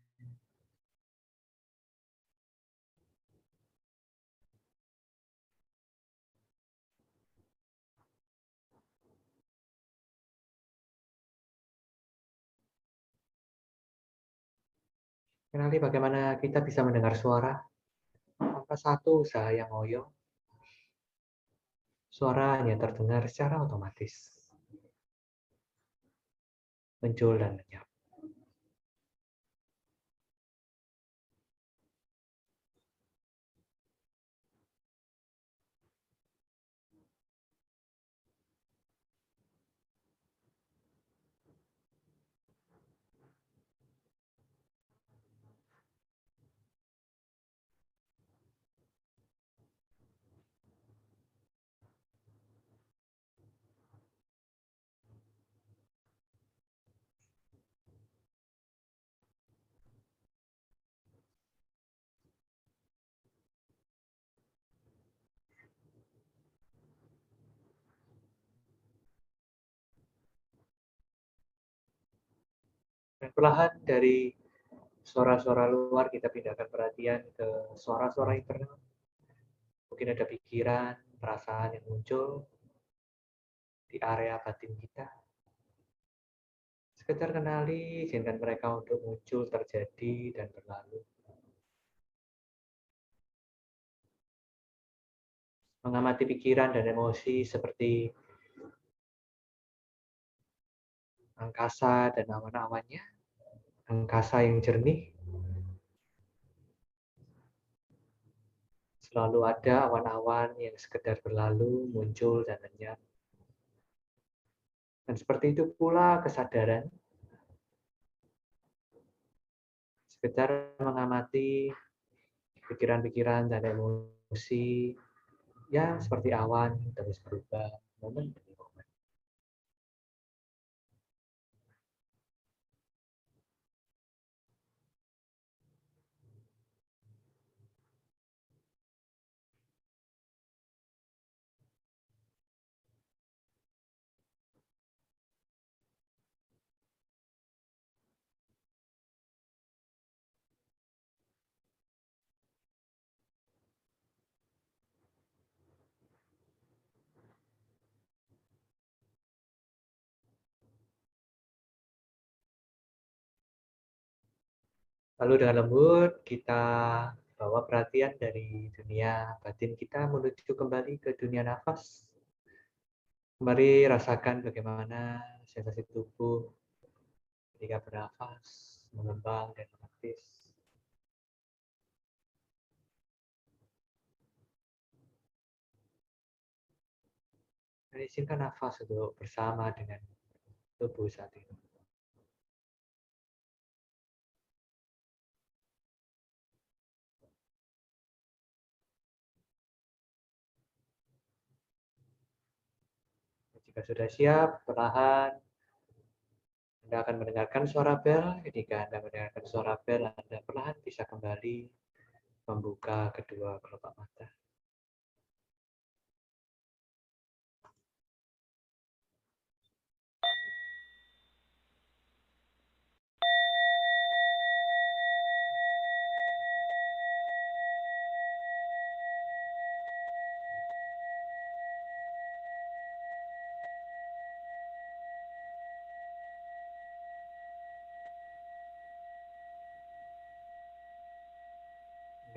Kenali bagaimana kita bisa mendengar suara tanpa satu usaha yang ngoyo. Suara hanya terdengar secara otomatis. Muncul dan lenyap. Dan perlahan dari suara-suara luar kita pindahkan perhatian ke suara-suara internal. Mungkin ada pikiran, perasaan yang muncul di area batin kita. Sekedar kenali, izinkan mereka untuk muncul, terjadi, dan berlalu. mengamati pikiran dan emosi seperti angkasa dan awan-awannya, angkasa yang jernih. Selalu ada awan-awan yang sekedar berlalu, muncul, dan lenyap. Dan seperti itu pula kesadaran, sekedar mengamati pikiran-pikiran dan emosi yang seperti awan terus berubah momen demi momen. Lalu dengan lembut kita bawa perhatian dari dunia batin kita menuju kembali ke dunia nafas. Mari rasakan bagaimana sensasi tubuh ketika bernafas, mengembang dan aktif. Dan izinkan nafas untuk bersama dengan tubuh saat ini. Jika sudah siap, perlahan Anda akan mendengarkan suara bel. Ketika Anda mendengarkan suara bel, Anda perlahan bisa kembali membuka kedua kelopak mata.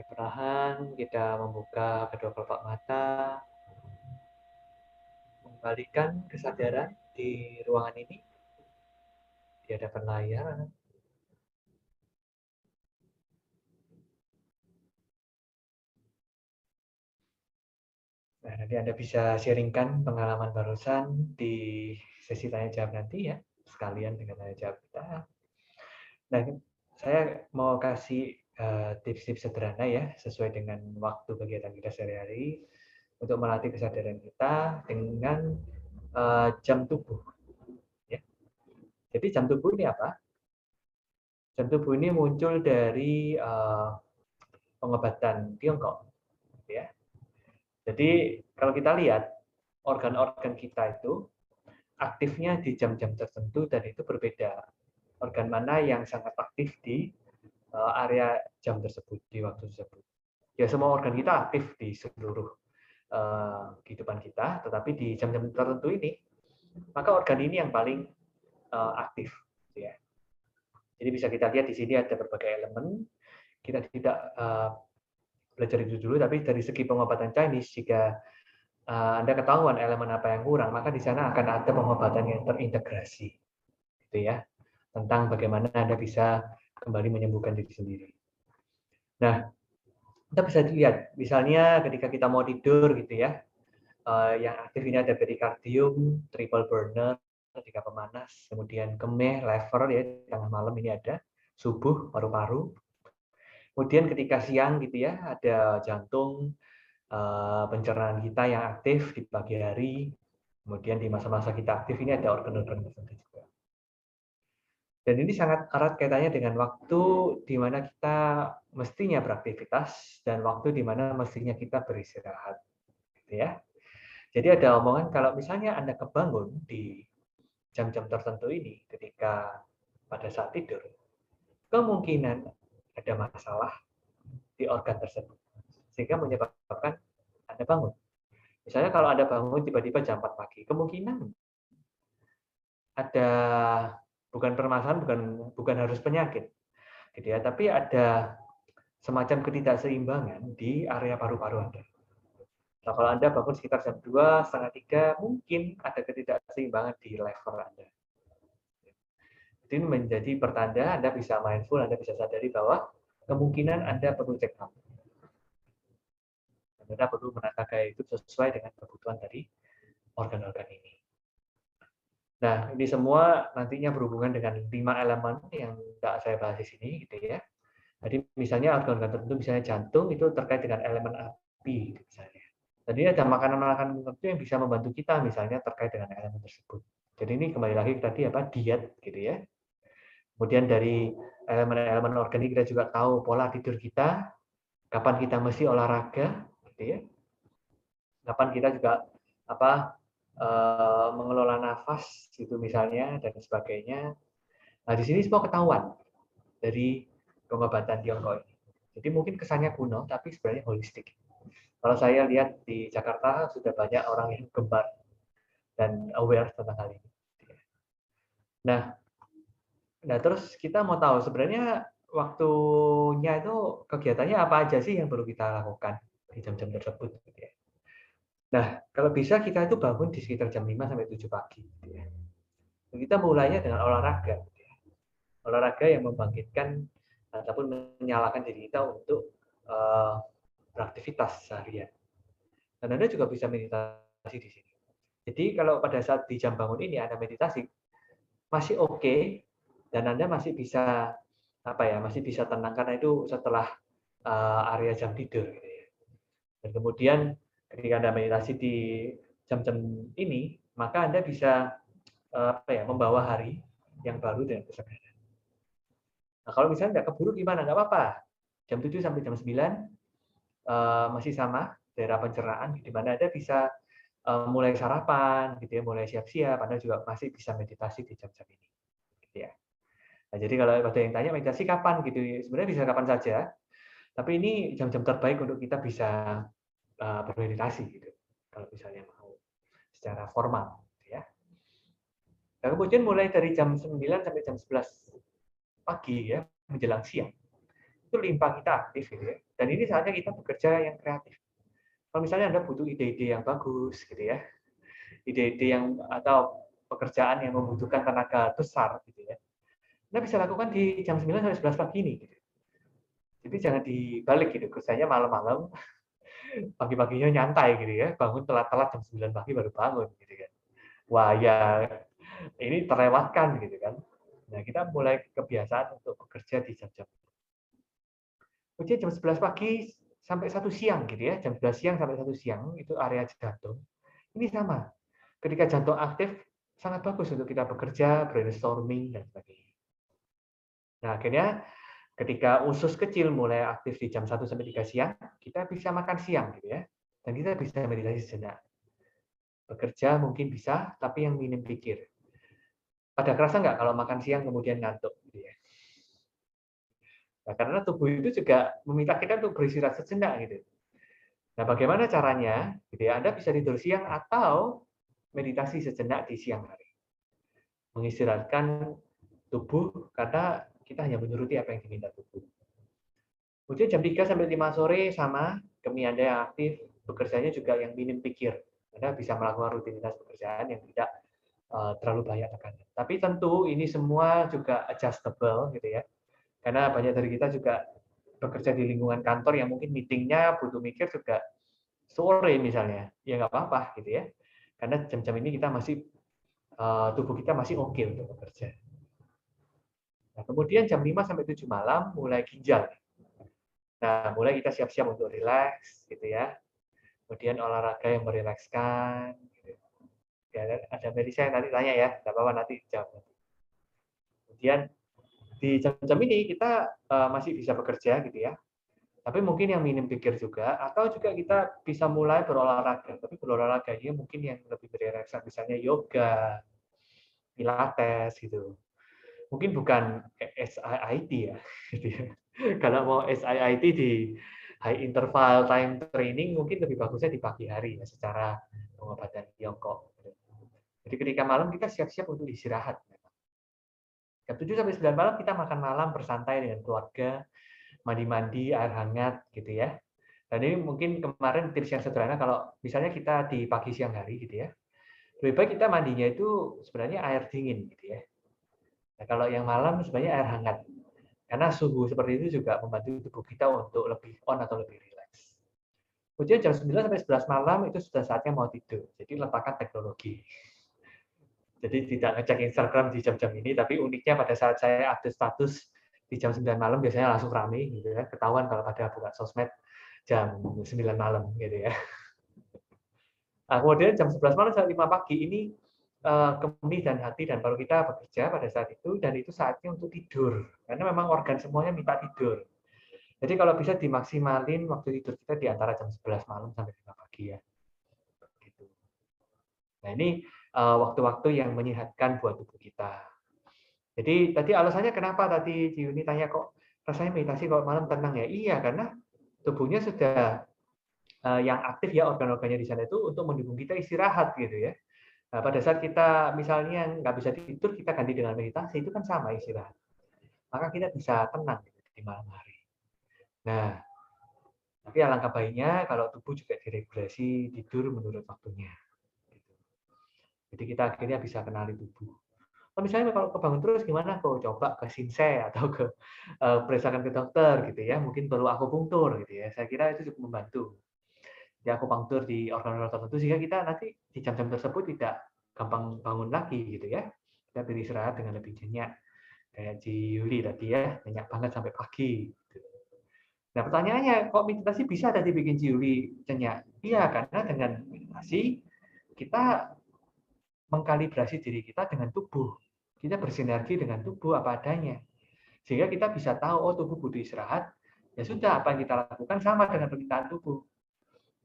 Perlahan kita membuka kedua kelopak mata, mengembalikan kesadaran di ruangan ini, di hadapan layar. Nah, nanti Anda bisa sharingkan pengalaman barusan di sesi tanya jawab nanti ya, sekalian dengan tanya jawab kita. Nah, saya mau kasih tips-tips sederhana ya, sesuai dengan waktu kegiatan kita sehari-hari untuk melatih kesadaran kita dengan jam tubuh. Ya. Jadi jam tubuh ini apa? Jam tubuh ini muncul dari pengobatan Tiongkok. Ya. Jadi kalau kita lihat organ-organ kita itu aktifnya di jam-jam tertentu dan itu berbeda. Organ mana yang sangat aktif di area jam tersebut, di waktu tersebut. Ya semua organ kita aktif di seluruh kehidupan kita, tetapi di jam-jam tertentu ini, maka organ ini yang paling aktif. Ya. Jadi bisa kita lihat di sini ada berbagai elemen. Kita tidak belajar itu dulu, tapi dari segi pengobatan Chinese, jika Anda ketahuan elemen apa yang kurang, maka di sana akan ada pengobatan yang terintegrasi. Gitu ya. Tentang bagaimana Anda bisa kembali menyembuhkan diri sendiri. Nah, kita bisa lihat, misalnya ketika kita mau tidur gitu ya, yang aktif ini ada perikardium, triple burner, ketika pemanas, kemudian kemih, lever ya, tengah malam ini ada, subuh, paru-paru. Kemudian ketika siang gitu ya, ada jantung, pencernaan kita yang aktif di pagi hari, kemudian di masa-masa kita aktif ini ada organ-organ tertentu juga. Dan ini sangat erat kaitannya dengan waktu di mana kita mestinya beraktivitas dan waktu di mana mestinya kita beristirahat. Gitu ya. Jadi ada omongan kalau misalnya Anda kebangun di jam-jam tertentu ini ketika pada saat tidur, kemungkinan ada masalah di organ tersebut. Sehingga menyebabkan Anda bangun. Misalnya kalau Anda bangun tiba-tiba jam 4 pagi, kemungkinan ada bukan permasalahan, bukan harus penyakit, gitu ya, tapi ada semacam ketidakseimbangan di area paru-paru Anda, Nah, kalau Anda bangun sekitar jam 2, setengah 3, mungkin ada ketidakseimbangan di lever Anda. Ini menjadi pertanda Anda bisa mindful, Anda bisa sadari bahwa kemungkinan Anda perlu check up. Anda perlu menata gaya hidup sesuai dengan kebutuhan dari organ-organ ini. Nah, ini semua nantinya berhubungan dengan 5 elemen yang tidak saya bahas di sini, gitu ya. Jadi misalnya organ-organ tertentu, misalnya jantung, itu terkait dengan elemen api, misalnya. Jadi ada makanan-makanan tertentu yang bisa membantu kita, misalnya terkait dengan elemen tersebut. Jadi ini kembali lagi tadi apa diet, gitu ya. Kemudian dari elemen-elemen organik kita juga tahu pola tidur kita, kapan kita mesti olahraga, gitu ya. Kapan kita juga mengelola nafas, gitu misalnya, dan sebagainya. Nah di sini semua ketahuan dari pengobatan Tiongkok ini. Jadi mungkin kesannya kuno, tapi sebenarnya holistik. Kalau saya lihat di Jakarta sudah banyak orang yang gemar dan aware tentang hal ini. Nah, terus kita mau tahu sebenarnya waktunya itu kegiatannya apa aja sih yang perlu kita lakukan di jam-jam tersebut. Nah, kalau bisa kita itu bangun di sekitar jam 5 sampai 7 pagi. Kita mulainya dengan olahraga. Olahraga yang membangkitkan ataupun menyalakan diri kita untuk beraktivitas seharian. Dan Anda juga bisa meditasi di sini. Jadi kalau pada saat di jam bangun ini Anda meditasi, masih oke, dan Anda masih bisa masih bisa tenang karena itu setelah area jam tidur. Gitu ya. Dan kemudian ketika Anda meditasi di jam-jam ini, maka Anda bisa membawa hari yang baru dengan kesegaran. Nah, kalau misalnya nggak keburu gimana? Nggak apa-apa. Jam 7 sampai jam 9 masih sama daerah pencernaan, di mana Anda bisa mulai sarapan, gitu ya, mulai siap-siap. Anda juga masih bisa meditasi di jam-jam ini. Gitu ya. Nah, jadi kalau ada yang tanya meditasi kapan gitu, sebenarnya bisa kapan saja. Tapi ini jam-jam terbaik untuk kita bisa bermeditasi gitu. Kalau misalnya mau secara formal, gitu ya. Nah, kemudian mulai dari jam 9 sampai jam 11 pagi ya, menjelang siang. Itu limpa kita aktif gitu ya. Dan ini saatnya kita bekerja yang kreatif. Kalau misalnya Anda butuh ide-ide yang bagus gitu ya. Ide-ide yang atau pekerjaan yang membutuhkan tenaga besar gitu ya. Anda bisa lakukan di jam 9 sampai 11 pagi ini. Gitu. Jadi jangan dibalik gitu, kerjanya malam-malam, pagi-paginya nyantai gitu ya, bangun telat-telat jam 9 pagi baru bangun gitu kan. Wah ya, ini terlewatkan gitu kan. Nah kita mulai kebiasaan untuk bekerja di jam-jam. Kemudian jam 11 pagi sampai 1 siang gitu ya, jam 11 siang sampai 1 siang itu area jantung. Ini sama, ketika jantung aktif sangat bagus untuk kita bekerja, brainstorming dan sebagainya. Nah, akhirnya ketika usus kecil mulai aktif di jam 1 sampai 3 siang, kita bisa makan siang gitu ya. Dan kita bisa meditasi sejenak. Bekerja mungkin bisa, tapi yang minim pikir. Pada kerasa nggak kalau makan siang kemudian ngantuk gitu ya. Nah, karena tubuh itu juga meminta kita untuk beristirahat sejenak gitu. Nah, bagaimana caranya? Gitu ya, Anda bisa tidur siang atau meditasi sejenak di siang hari. Mengistirahatkan tubuh karena kita hanya menuruti apa yang diminta tubuh. Kemudian jam 3 sampai 5 sore sama, kami Anda yang aktif, bekerjanya juga yang minim pikir. Anda bisa melakukan rutinitas pekerjaan yang tidak terlalu banyak tekanan. Tapi tentu ini semua juga adjustable gitu ya. Karena banyak dari kita juga bekerja di lingkungan kantor yang mungkin meetingnya butuh mikir juga sore misalnya. Ya nggak apa-apa gitu ya. Karena jam-jam ini kita masih tubuh kita masih oke untuk bekerja. Nah, kemudian jam 5 sampai 7 malam mulai ginjal. Nah, mulai kita siap-siap untuk rileks gitu ya. Kemudian olahraga yang merilekskan gitu. Ya, ada medis yang tadi tanya ya, enggak apa-apa nanti jawab. Kemudian di jam-jam ini kita masih bisa bekerja gitu ya. Tapi mungkin yang minim pikir juga, atau juga kita bisa mulai berolahraga. Tapi berolahraganya mungkin yang lebih berileksan, misalnya yoga, pilates gitu. Mungkin bukan SIIT ya. Gitu ya. Kalau mau SIIT di high interval time training mungkin lebih bagusnya di pagi hari ya secara pengobatan Tiongkok. Jadi ketika malam kita siap-siap untuk istirahat. Jam 7 sampai 9 malam kita makan malam bersantai dengan keluarga, mandi-mandi, air hangat gitu ya. Dan ini mungkin kemarin tips yang sederhana, kalau misalnya kita di pagi siang hari gitu ya, lebih baik kita mandinya itu sebenarnya air dingin gitu ya. Nah, kalau yang malam sebenarnya air hangat. Karena suhu seperti itu juga membantu tubuh kita untuk lebih on atau lebih rileks. Kemudian jam 9 sampai 11 malam itu sudah saatnya mau tidur. Jadi letakkan teknologi. Jadi tidak ngecek Instagram di jam-jam ini, tapi uniknya pada saat saya update status di jam 9 malam biasanya langsung rame gitu ya. Ketahuan kalau pada buka sosmed jam 9 malam gitu ya. Nah, kemudian jam 11 malam sampai 5 pagi ini kemih dan hati dan paru kita bekerja pada saat itu, dan itu saatnya untuk tidur. Karena memang organ semuanya minta tidur. Jadi kalau bisa dimaksimalin waktu tidur kita di antara jam 11 malam sampai 5 pagi ya. Gitu. Nah, ini waktu-waktu yang menyehatkan buat tubuh kita. Jadi tadi alasannya kenapa tadi Yuni tanya kok rasanya meditasi kalau malam tenang ya? Iya, karena tubuhnya sudah yang aktif ya, organ-organnya di sana itu untuk mendukung kita istirahat gitu ya. Nah, pada saat kita misalnya nggak bisa tidur, kita ganti dengan meditasi, itu kan sama istirahat. Maka kita bisa tenang gitu, di malam hari. Nah, tapi alangkah baiknya kalau tubuh juga diregulasi tidur menurut waktunya. Jadi kita akhirnya bisa kenali tubuh. Kalau misalnya kalau kebangun terus gimana? Kok coba ke Shinsei atau ke periksakan ke dokter gitu ya. Mungkin perlu akupunktur gitu ya. Saya kira itu cukup membantu. Ya, akupunktur di organ-organ tertentu sehingga kita nanti di jam-jam tersebut tidak gampang bangun lagi gitu ya. Kita beristirahat dengan lebih nyenyak. Kayak Ci Yuli tadi ya, nyenyak banget sampai pagi. Nah, pertanyaannya, kok meditasi bisa tadi bikin Ci Yuli nyenyak? Iya, karena dengan meditasi kita mengkalibrasi diri kita dengan tubuh. Kita bersinergi dengan tubuh apa adanya. Sehingga kita bisa tahu, oh tubuh butuh istirahat, ya sudah apa yang kita lakukan sama dengan permintaan tubuh.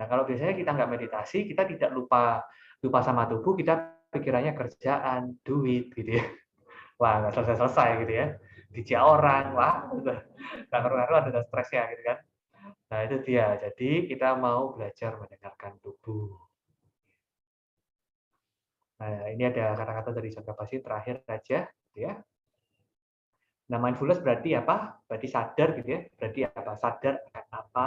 Nah, kalau biasanya kita nggak meditasi, kita tidak lupa sama tubuh, kita pikirannya kerjaan, duit, gitu ya. Wah, nggak selesai-selesai gitu ya. Dijak orang, wah, udah nggak karu-karuan, ada stresnya gitu kan. Nah, itu dia. Jadi kita mau belajar mendengarkan tubuh. Nah, ini ada kata-kata dari John Kabat-Zinn terakhir aja, gitu ya. Nah, mindfulness berarti apa? Berarti sadar gitu ya. Berarti apa? Sadar akan apa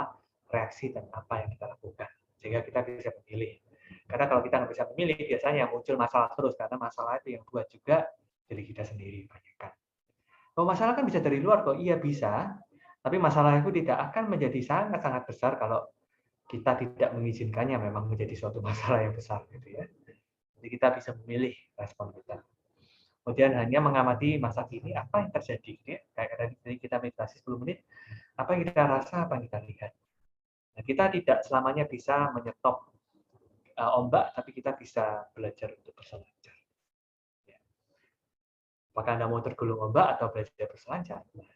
reaksi dan apa yang kita lakukan. Sehingga kita bisa memilih. Karena kalau kita nggak bisa memilih, biasanya yang muncul masalah terus. Karena masalah itu yang buat juga diri kita sendiri. Banyakkan. Oh, masalah kan bisa dari luar kok. Iya bisa. Tapi masalah itu tidak akan menjadi sangat-sangat besar kalau kita tidak mengizinkannya memang menjadi suatu masalah yang besar. Gitu ya. Jadi kita bisa memilih respon kita. Kemudian hanya mengamati masa kini, apa yang terjadi. Ya. Kayak tadi kita meditasi 10 menit, apa yang kita rasa, apa yang kita lihat. Nah, kita tidak selamanya bisa menyetop ombak, tapi kita bisa belajar untuk berselancar. Ya. Apakah Anda mau tergulung ombak atau belajar berselancar? Nah,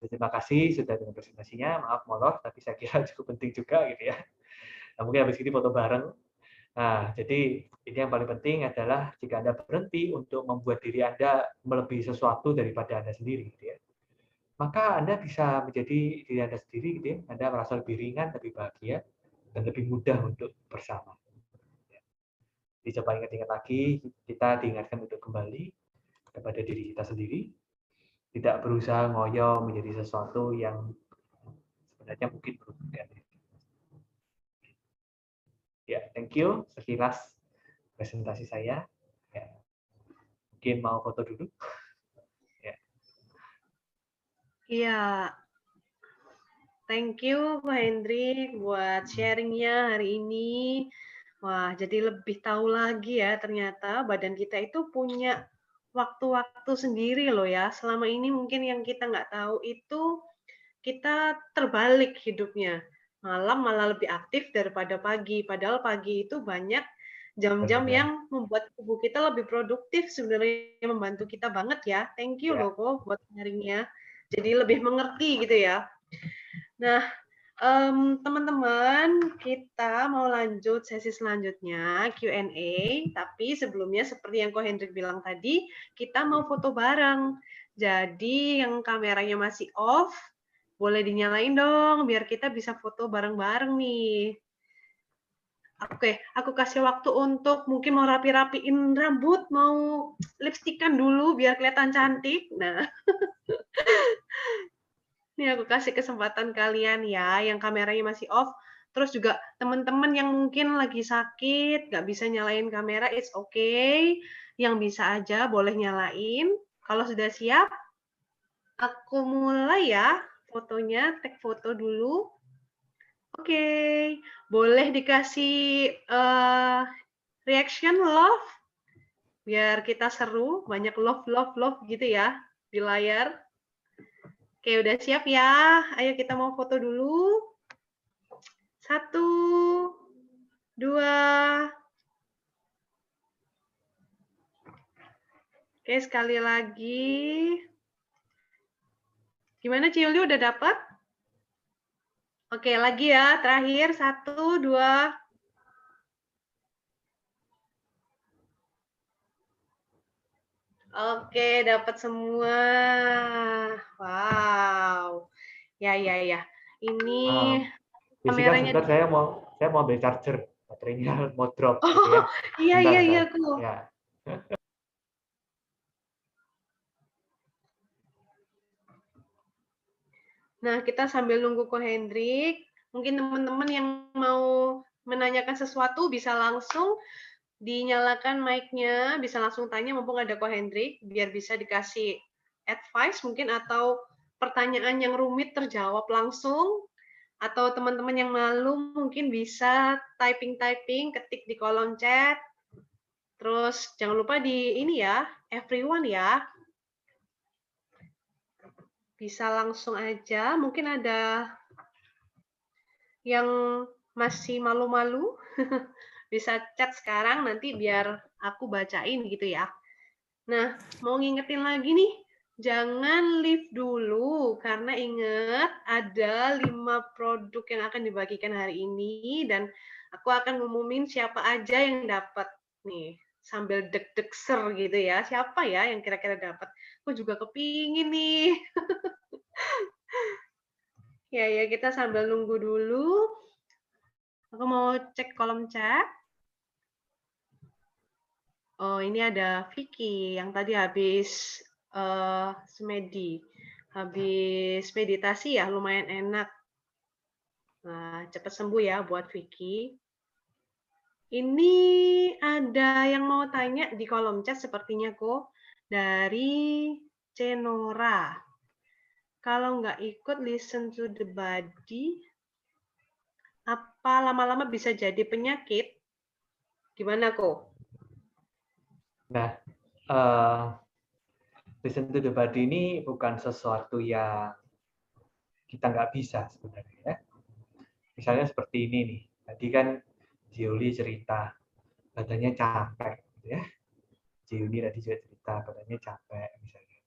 terima kasih sudah dengan presentasinya. Maaf molor, tapi saya kira cukup penting juga gitu ya. Nah, mungkin habis ini foto bareng. Nah, jadi ini yang paling penting adalah jika Anda berhenti untuk membuat diri Anda melebihi sesuatu daripada Anda sendiri, gitu ya, maka Anda bisa menjadi diri Anda sendiri, gitu ya. Anda merasa lebih ringan, lebih bahagia, dan lebih mudah untuk bersama. Jadi coba ingat-ingat lagi, kita diingatkan untuk kembali kepada diri kita sendiri, tidak berusaha ngoyo menjadi sesuatu yang sebenarnya mungkin merugikan. Ya, thank you. Sekilas presentasi saya. Ya. Mungkin mau foto dulu. Ya. Iya. Thank you Pak Hendrik buat sharingnya hari ini. Wah, jadi lebih tahu lagi ya ternyata badan kita itu punya waktu-waktu sendiri loh ya. Selama ini mungkin yang kita nggak tahu itu kita terbalik hidupnya. Malam malah lebih aktif daripada pagi. Padahal pagi itu banyak jam-jam yang membuat tubuh kita lebih produktif, sebenarnya membantu kita banget ya. Thank you loh kok buat sharingnya. Jadi lebih mengerti gitu ya. Nah, teman-teman, kita mau lanjut sesi selanjutnya, Q&A. Tapi sebelumnya seperti yang Ko Hendrik bilang tadi, kita mau foto bareng. Jadi yang kameranya masih off, boleh dinyalain dong, biar kita bisa foto bareng-bareng nih. Oke, aku kasih waktu untuk mungkin mau rapi-rapiin rambut, mau lipstikan dulu biar kelihatan cantik. Nah, Nih aku kasih kesempatan kalian ya, yang kameranya masih off. Terus juga teman-teman yang mungkin lagi sakit, nggak bisa nyalain kamera, it's okay. Yang bisa aja boleh nyalain. Kalau sudah siap, aku mulai ya fotonya, tag foto dulu. Oke, boleh dikasih reaction love, biar kita seru, banyak love gitu ya di layar. Oke, udah siap ya? Ayo kita mau foto dulu. 1, 2. Oke, sekali lagi. Gimana Ciuli, udah dapat? Oke, lagi ya. Terakhir, 1, 2. Oke, dapat semua. Wow. Ya. Ini Jessica, kameranya. sebentar saya mau ambil charger, baterainya mau drop gitu ya. Iya, Bentar. aku. Ya. Nah, kita sambil nunggu Ko Hendrik, mungkin teman-teman yang mau menanyakan sesuatu bisa langsung dinyalakan mic-nya, bisa langsung tanya mumpung ada Ko Hendrik, biar bisa dikasih advice mungkin atau pertanyaan yang rumit terjawab langsung, atau teman-teman yang malu mungkin bisa typing, ketik di kolom chat. Terus jangan lupa di ini ya, everyone ya. Bisa langsung aja, mungkin ada yang masih malu-malu, bisa chat sekarang nanti biar aku bacain gitu ya. Nah, mau ngingetin lagi nih, jangan leave dulu, karena ingat ada 5 produk yang akan dibagikan hari ini, dan aku akan ngumumin siapa aja yang dapat nih, sambil deg-deg ser gitu ya, siapa ya yang kira-kira dapat. Aku juga kepingin nih. Ya, kita sambil nunggu dulu. Aku mau cek kolom chat. Oh, ini ada Vicky yang tadi habis semedi. Habis meditasi ya, lumayan enak. Nah, cepat sembuh ya buat Vicky. Ini ada yang mau tanya di kolom chat sepertinya kok. Dari Cenora. Kalau nggak ikut listen to the body, apa lama-lama bisa jadi penyakit? Gimana kok? Nah, listen to the body ini bukan sesuatu yang kita nggak bisa sebenarnya. Ya. Misalnya seperti ini nih. Tadi kan Jiuli cerita badannya capek, gitu ya. Jiuli tadi juga cerita badannya capek misalnya.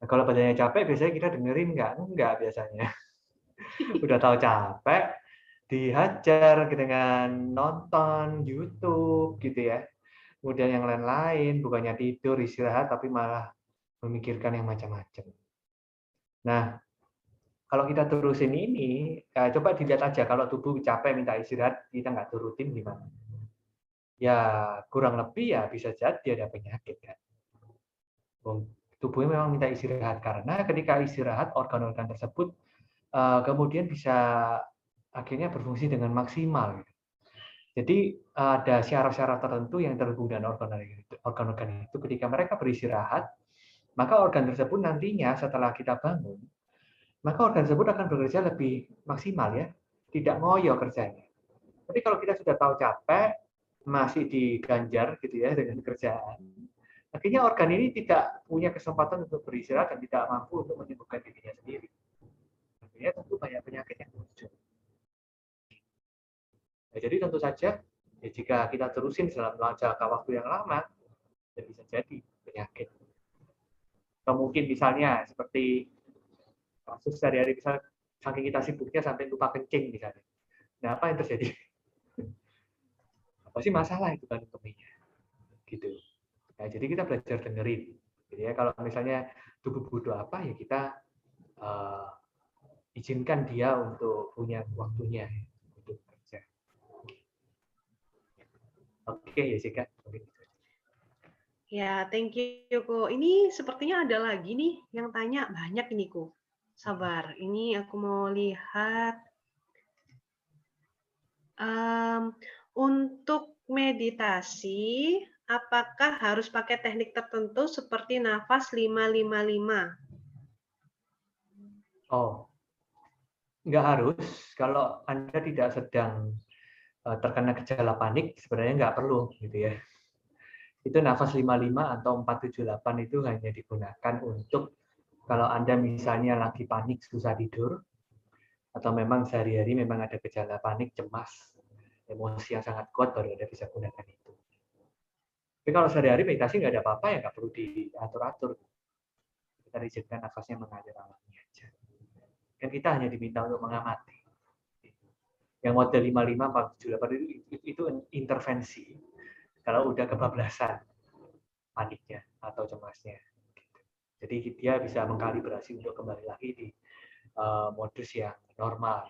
Nah, kalau badannya capek biasanya kita dengerin nggak? Enggak biasanya. Udah tahu capek, dihajar dengan nonton YouTube gitu ya. Kemudian yang lain-lain, bukannya tidur, istirahat, tapi malah memikirkan yang macam-macam. Nah, kalau kita terusin ini, coba dilihat aja kalau tubuh capek minta istirahat, kita nggak turutin gimana? Ya kurang lebih ya bisa jadi ada penyakit kan. Tubuhnya memang minta istirahat karena ketika istirahat organ-organ tersebut kemudian bisa akhirnya berfungsi dengan maksimal. Gitu. Jadi ada syarat-syarat tertentu yang terhubung dengan organ-organ itu ketika mereka beristirahat, maka organ tersebut nantinya setelah kita bangun, maka organ tersebut akan bekerja lebih maksimal ya, tidak ngoyo kerjanya. Tapi kalau kita sudah tahu capek, masih diganjar gitu ya dengan kerjaan, akhirnya organ ini tidak punya kesempatan untuk beristirahat dan tidak mampu untuk menyembuhkan dirinya sendiri. Akhirnya tentu banyak penyakit yang muncul. Nah, jadi tentu saja ya, jika kita terusin dalam jangka waktu yang lama, ya bisa jadi penyakit. Atau mungkin misalnya seperti kasus sehari-hari, misalnya saking kita sibuknya sampai lupa kencing misalnya. Nah, apa yang terjadi? Apa sih masalah itu kan kandungannya? Gitu. Nah, jadi kita belajar dengerin. Jadi ya kalau misalnya tubuh butuh apa ya kita izinkan dia untuk punya waktunya untuk kerja. Oke, Jessica. Ya, thank you, Ko. Ini sepertinya ada lagi nih yang tanya, banyak ini, Ko. Sabar, ini aku mau lihat. Untuk meditasi, apakah harus pakai teknik tertentu seperti nafas 5-5-5? Oh, nggak harus. Kalau Anda tidak sedang terkena gejala panik, sebenarnya nggak perlu, gitu ya. Itu nafas 55 atau 478 itu hanya digunakan untuk kalau Anda misalnya lagi panik, susah tidur, atau memang sehari-hari memang ada gejala panik, cemas, emosi yang sangat kuat, baru Anda bisa gunakan itu. Tapi kalau sehari-hari meditasi nggak ada apa-apa, ya nggak perlu diatur-atur. Kita izinkan nafasnya mengalir alami aja. Dan kita hanya diminta untuk mengamati. Yang model 55, 478 itu intervensi. Kalau udah kebablasan paniknya atau cemasnya. Jadi dia bisa mengkalibrasi untuk kembali lagi di modus yang normal.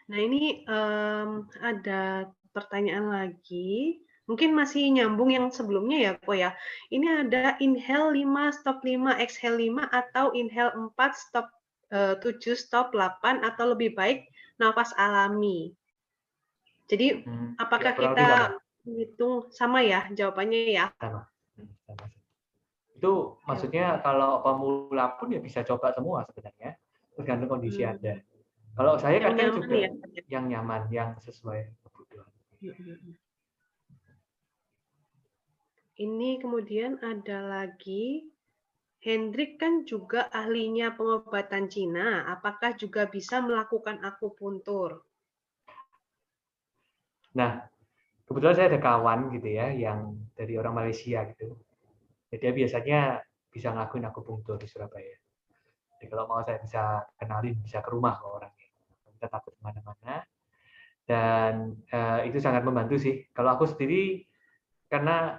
Nah ini ada pertanyaan lagi. Mungkin masih nyambung yang sebelumnya ya, Ko ya. Ini ada inhale 5, stop 5, exhale 5, atau inhale 4, stop 7, stop 8, atau lebih baik nafas alami. Jadi apakah kita hitung sama ya jawabannya ya? Sama. Itu maksudnya kalau pemula pun ya bisa coba semua sebenarnya, tergantung kondisi Anda. Kalau saya kadang juga yang nyaman, yang sesuai kebutuhan. Ini kemudian ada lagi, Hendrik kan juga ahlinya pengobatan Cina, apakah juga bisa melakukan akupuntur? Nah, kebetulan saya ada kawan gitu ya, yang dari orang Malaysia gitu. Jadi dia biasanya bisa ngelakuin akupunktur di Surabaya. Jadi kalau mau saya bisa kenalin, bisa ke rumah ke orangnya. Kita takut kemana-mana. Dan itu sangat membantu sih. Kalau aku sendiri, karena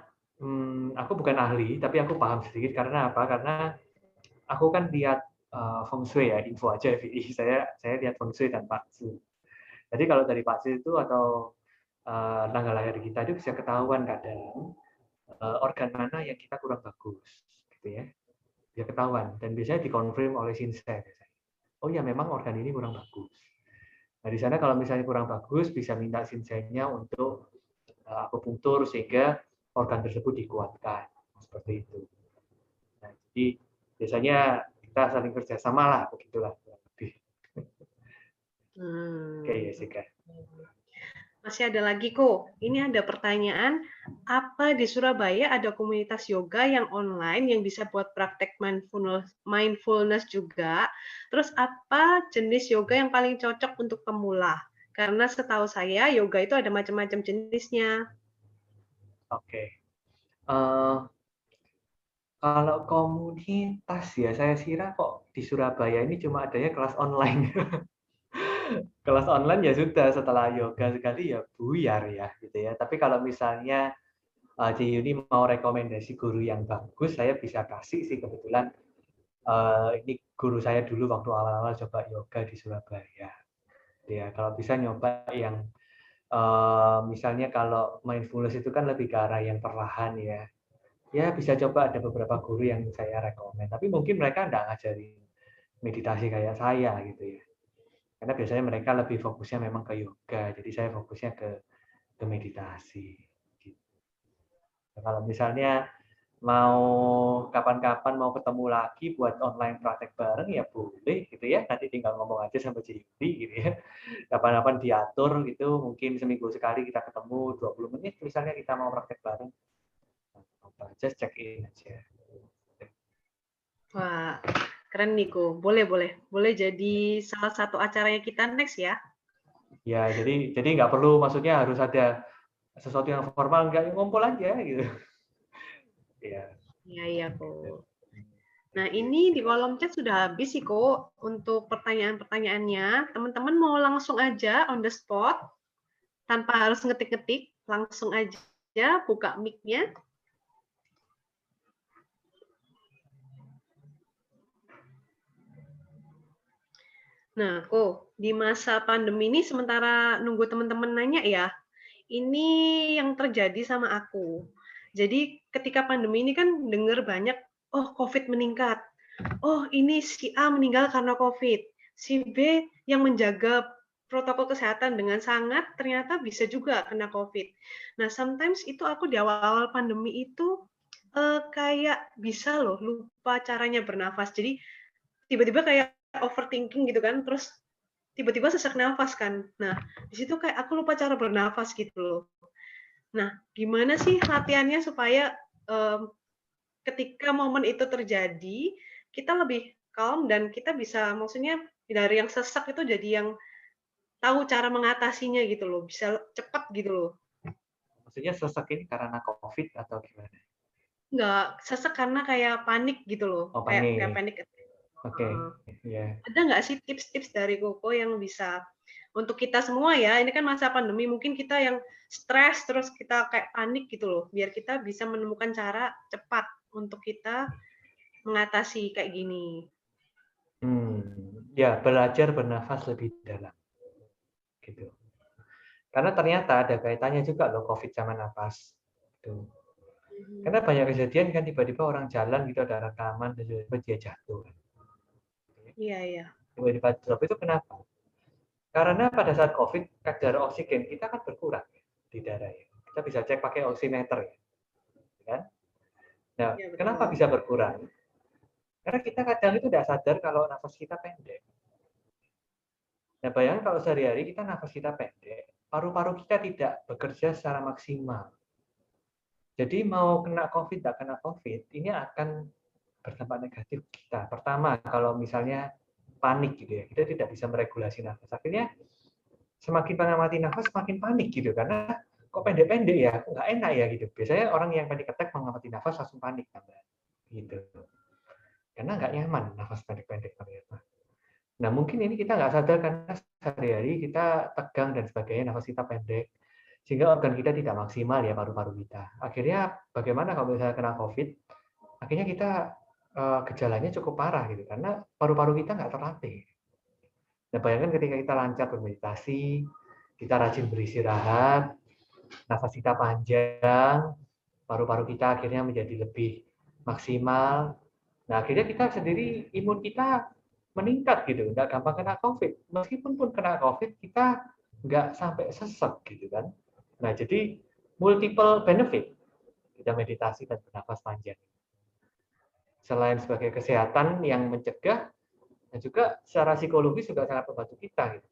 aku bukan ahli, tapi aku paham sedikit. Karena apa? Karena aku kan lihat feng shui ya, info aja FI. Saya lihat feng shui dan Pak Su. Jadi kalau dari Pak Su itu atau tanggal lahir kita itu bisa ketahuan kadang organ mana yang kita kurang bagus, gitu ya. Bisa ketahuan dan biasanya dikonfirm oleh sinsei. Oh ya memang organ ini kurang bagus. Nah di sana kalau misalnya kurang bagus bisa minta sinseinya untuk akupunktur sehingga organ tersebut dikuatkan seperti itu. Nah, jadi biasanya kita saling kerjasama lah, begitulah. Oke, Jessica. Masih ada lagi kok. Ini ada pertanyaan, apa di Surabaya ada komunitas yoga yang online yang bisa buat praktek mindfulness juga? Terus apa jenis yoga yang paling cocok untuk pemula? Karena setahu saya yoga itu ada macam-macam jenisnya. Oke. Kalau komunitas ya, saya kira kok di Surabaya ini cuma adanya kelas online. Kelas online ya sudah, setelah yoga sekali ya buyar ya, gitu ya. Tapi kalau misalnya Ci Yuni mau rekomendasi guru yang bagus, saya bisa kasih sih kebetulan. Ini guru saya dulu waktu awal-awal coba yoga di Surabaya. Ya, kalau bisa nyoba yang misalnya kalau mindfulness itu kan lebih ke arah yang perlahan ya. Ya bisa coba, ada beberapa guru yang saya rekomen. Tapi mungkin mereka nggak ngajarin meditasi kayak saya gitu ya. Karena biasanya mereka lebih fokusnya memang ke yoga, jadi saya fokusnya ke meditasi. Gitu. Nah, kalau misalnya mau kapan-kapan mau ketemu lagi buat online praktek bareng ya boleh gitu ya. Nanti tinggal ngomong aja sama Jimmy gitu ya. Kapan-kapan diatur gitu, mungkin seminggu sekali kita ketemu 20 menit misalnya kita mau praktek bareng. Just check in aja. Wah, keren nih Ko. Boleh jadi salah satu acaranya kita next ya. Ya, jadi nggak perlu, maksudnya harus ada sesuatu yang formal, nggak, ngumpul aja gitu. Ya. Iya Ko. Nah ini di kolom chat sudah habis sih Ko untuk pertanyaan-pertanyaannya. Teman-teman mau langsung aja on the spot tanpa harus ngetik-ngetik, langsung aja buka mic-nya. Nah, kok di masa pandemi ini sementara nunggu teman-teman nanya ya, ini yang terjadi sama aku. Jadi ketika pandemi ini kan dengar banyak oh COVID meningkat. Oh ini si A meninggal karena COVID. Si B yang menjaga protokol kesehatan dengan sangat ternyata bisa juga kena COVID. Nah, sometimes itu aku di awal-awal pandemi itu kayak bisa loh lupa caranya bernafas. Jadi tiba-tiba kayak overthinking gitu kan, terus tiba-tiba sesak nafas kan. Nah, di situ kayak aku lupa cara bernafas gitu loh. Nah, gimana sih latihannya supaya ketika momen itu terjadi, kita lebih calm dan kita bisa maksudnya dari yang sesak itu jadi yang tahu cara mengatasinya gitu loh, bisa cepat gitu loh. Maksudnya sesak ini karena COVID atau gimana? Nggak sesak karena kayak panik gitu loh, Oh, kayak panik. panik. Oke, ya. Ada nggak sih tips-tips dari Koko yang bisa untuk kita semua ya, ini kan masa pandemi, mungkin kita yang stres terus kita kayak panik gitu loh, biar kita bisa menemukan cara cepat untuk kita mengatasi kayak gini. Ya belajar bernafas lebih dalam, gitu. Karena ternyata ada kaitannya juga loh COVID sama nafas. Gitu. Karena banyak kejadian kan tiba-tiba orang jalan gitu ada rekaman dan tiba-tiba dia jatuh. Iya, iya. Tiba-tiba drop itu kenapa? Karena pada saat COVID kadar oksigen kita kan berkurang di darah ya. Kita bisa cek pakai oximeter ya. Kan? Nah, Ya, kenapa betul. bisa berkurang? Karena kita kadang itu tidak sadar kalau nafas kita pendek. Nah, bayangkan kalau sehari-hari kita nafas kita pendek, paru-paru kita tidak bekerja secara maksimal. Jadi mau kena COVID, tidak kena COVID, ini akan berdampak negatif kita. Pertama, kalau misalnya panik gitu ya, kita tidak bisa meregulasi nafas. Akhirnya semakin mengamati nafas, semakin panik gitu, karena kok pendek-pendek ya, kok nggak enak ya gitu. Biasanya orang yang panic attack mengamati nafas langsung panik, gitu. Karena nggak nyaman nafas pendek-pendek ternyata. Nah, mungkin ini kita nggak sadar karena sehari-hari kita tegang dan sebagainya, nafas kita pendek, sehingga organ kita tidak maksimal ya paru-paru kita. Akhirnya bagaimana kalau misalnya kena COVID? Akhirnya kita gejalanya cukup parah gitu, karena paru-paru kita nggak terlatih. Nah, bayangkan ketika kita lancar bermeditasi, kita rajin beristirahat, nafas kita panjang, paru-paru kita akhirnya menjadi lebih maksimal. Nah, akhirnya kita sendiri imun kita meningkat gitu, nggak gampang kena COVID. Meskipun pun kena COVID, kita nggak sampai sesek gitu kan. Nah, jadi multiple benefit kita meditasi dan bernafas panjang. Selain sebagai kesehatan yang mencegah, dan juga secara psikologis juga sangat membantu kita gitu.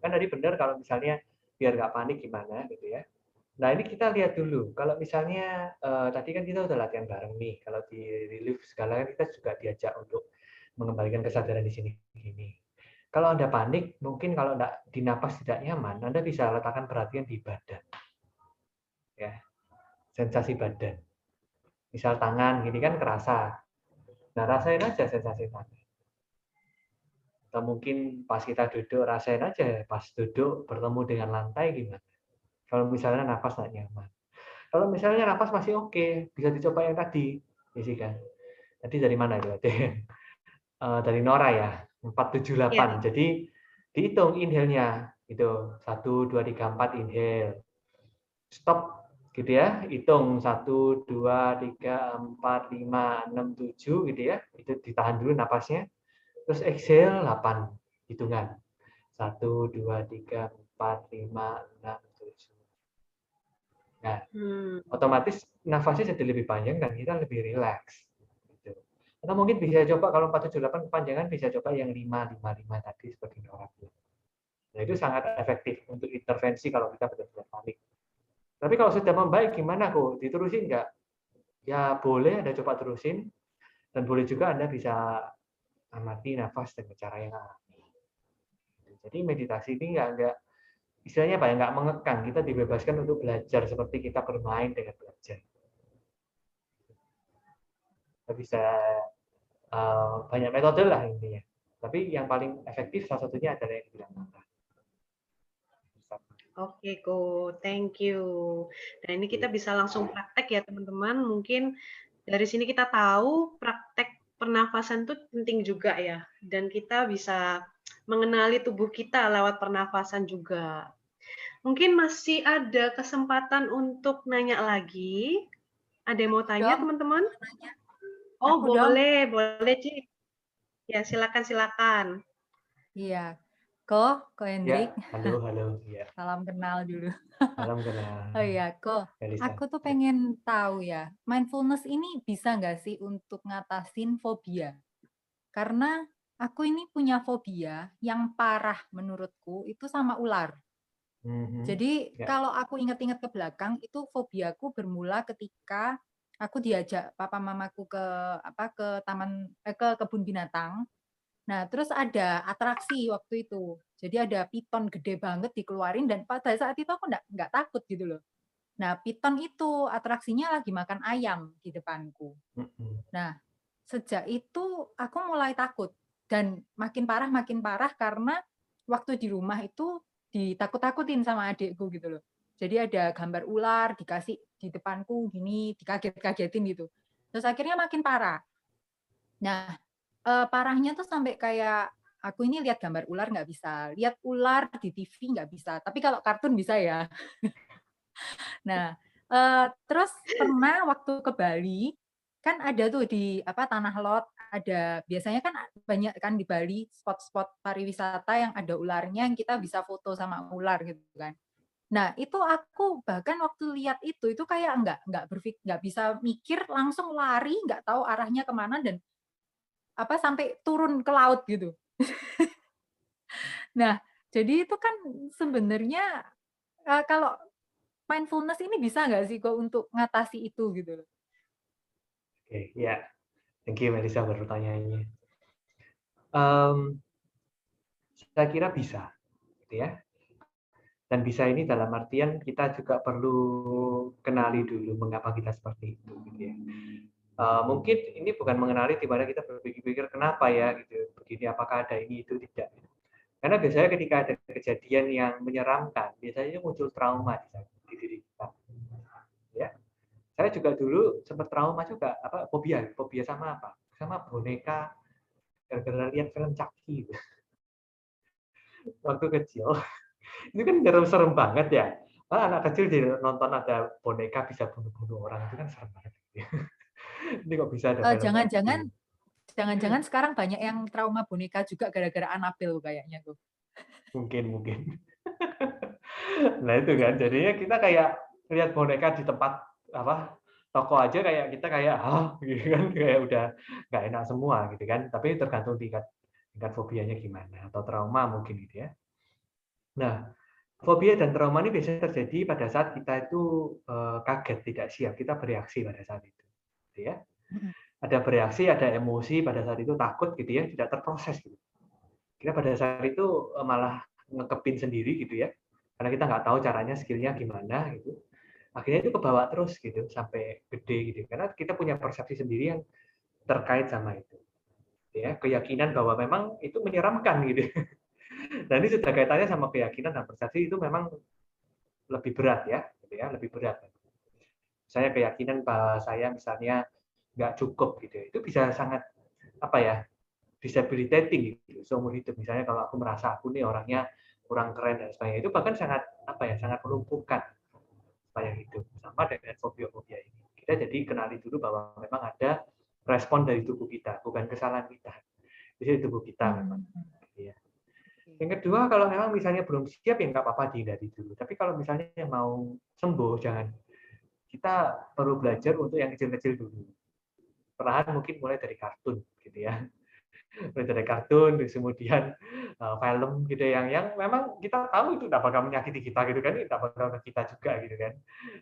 Kan tadi benar kalau misalnya biar nggak panik gimana gitu ya. Nah, ini kita lihat dulu. Kalau misalnya tadi kan kita udah latihan bareng nih. Kalau di relief segala kan kita juga diajak untuk mengembalikan kesadaran di sini gini. Kalau Anda panik, mungkin kalau di napas tidak nyaman, Anda bisa letakkan perhatian di badan. Ya. Sensasi badan. Misal tangan gini kan kerasa. Nah, rasain aja sensasi tangan. Atau mungkin pas kita duduk, rasain aja pas duduk bertemu dengan lantai gimana. Kalau misalnya napas nggak nyaman. Kalau misalnya napas masih oke, bisa dicoba yang tadi, kan. Tadi dari mana itu? Dari Nora ya, 478. Ya. Jadi dihitung inhale-nya itu 1, 2, 3, 4 inhale. Stop gitu ya, hitung 1, 2, 3, 4, 5, 6, 7 gitu ya. Itu ditahan dulu napasnya. Terus exhale 8 hitungan. 1, 2, 3, 4, 5, 6, 7. Nah, otomatis nafasnya jadi lebih panjang dan kita lebih rileks. Gitu. Atau mungkin bisa coba kalau 478 kepanjangan bisa coba yang 555 tadi seperti orang bilang. Nah, itu sangat efektif untuk intervensi kalau kita benar-benar panik. Tapi kalau sudah membaik gimana kok? Diterusin nggak? Ya boleh Anda coba terusin dan boleh juga Anda bisa amati nafas dengan cara yang alami. Jadi meditasi ini nggak istilahnya apa ya, nggak mengekang, kita dibebaskan untuk belajar seperti kita bermain dengan belajar. Kita bisa banyak metode lah intinya. Tapi yang paling efektif salah satunya adalah yang dibilang Nora. Oke, Ko, thank you. Dan ini kita bisa langsung praktek ya teman-teman. Mungkin dari sini kita tahu praktek pernafasan itu penting juga ya. Dan kita bisa mengenali tubuh kita lewat pernafasan juga. Mungkin masih ada kesempatan untuk nanya lagi. Ada yang mau tanya teman-teman? Oh, Aku dong. boleh, Ci. Ya, silakan. Iya. Ko Hendrik. Ya, halo, ya. Salam kenal dulu. Salam kenal. Oh iya, Ko. Elisa. Aku tuh pengen tahu ya, mindfulness ini bisa nggak sih untuk ngatasin fobia? Karena aku ini punya fobia yang parah menurutku itu sama ular. Jadi Ya. kalau aku ingat-ingat ke belakang, itu fobiaku bermula ketika aku diajak papa mamaku ke taman ke kebun binatang. Nah, terus ada atraksi waktu itu. Jadi ada piton gede banget dikeluarin dan pada saat itu aku nggak takut gitu loh. Nah, piton itu atraksinya lagi makan ayam di depanku. Nah, sejak itu aku mulai takut dan makin parah karena waktu di rumah itu ditakut-takutin sama adikku gitu loh. Jadi ada gambar ular dikasih di depanku gini, dikaget-kagetin gitu. Terus akhirnya makin parah. Nah, parahnya tuh sampai kayak aku ini lihat gambar ular nggak bisa, lihat ular di TV nggak bisa, tapi kalau kartun bisa ya. Nah, terus pernah waktu ke Bali, kan ada tuh di Tanah Lot, ada biasanya kan banyak kan di Bali spot-spot pariwisata yang ada ularnya yang kita bisa foto sama ular gitu kan. Nah, itu aku bahkan waktu lihat itu kayak nggak bisa mikir, langsung lari, nggak tahu arahnya kemana dan sampai turun ke laut gitu. Nah, jadi itu kan sebenarnya kalau mindfulness ini bisa nggak sih kok untuk ngatasi itu gitu loh? Oke, ya. Thank you Melisa pertanyaannya. Saya kira bisa, gitu ya. Dan bisa ini dalam artian kita juga perlu kenali dulu mengapa kita seperti itu, gitu ya. Mungkin ini bukan mengenali di mana kita berpikir-pikir kenapa ya, gitu. Begini, apakah ada ini itu tidak. Karena biasanya ketika ada kejadian yang menyeramkan, biasanya muncul trauma di diri kita. Ya. Saya juga dulu sempat trauma juga, fobia sama apa? Sama boneka, gara-gara lihat film Chucky. Waktu kecil, itu kan serem banget ya. Anak kecil nonton ada boneka bisa bunuh-bunuh orang, itu kan serem banget. Ini kok bisa ada film Jangan-jangan sekarang banyak yang trauma boneka juga gara-gara Annabelle kayaknya tuh. Mungkin. Nah itu kan, jadinya kita kayak lihat boneka di tempat toko aja kayak kita kayak gitu kan, kayak udah nggak enak semua gitu kan. Tapi tergantung tingkat fobianya gimana atau trauma mungkin gitu ya. Nah, fobia dan trauma ini biasanya terjadi pada saat kita itu kaget, tidak siap, kita bereaksi pada saat itu, gitu ya. Ada bereaksi, ada emosi pada saat itu, takut gitu ya, tidak terproses gitu. Kita pada saat itu malah ngekepin sendiri gitu ya, karena kita nggak tahu caranya, skillnya gimana gitu. Akhirnya itu kebawa terus gitu sampai gede gitu, karena kita punya persepsi sendiri yang terkait sama itu, ya, keyakinan bahwa memang itu menyeramkan gitu. Dan ini sudah kaitannya sama keyakinan dan persepsi itu memang lebih berat ya, gitu ya, lebih berat. Saya keyakinan bahwa saya misalnya nggak cukup gitu, itu bisa sangat debilitating gitu seumur hidup. Misalnya kalau aku merasa aku nih orangnya kurang keren dan sebagainya, itu bahkan sangat sangat melumpuhkan sepanjang hidup. Sama dengan fobia-fobia ini. Kita jadi kenali dulu bahwa memang ada respon dari tubuh kita, bukan kesalahan kita. Jadi tubuh kita memang. Ya. Yang kedua, kalau memang misalnya belum siap ya nggak apa-apa dihindari dulu. Tapi kalau misalnya mau sembuh, jangan. Kita perlu belajar untuk yang kecil-kecil dulu. Perlahan mungkin mulai dari kartun, gitu ya. Mulai dari kartun, terus kemudian film gitu yang memang kita tahu itu tidak bakal menyakiti kita gitu kan, tidak bakal ke kita juga gitu kan.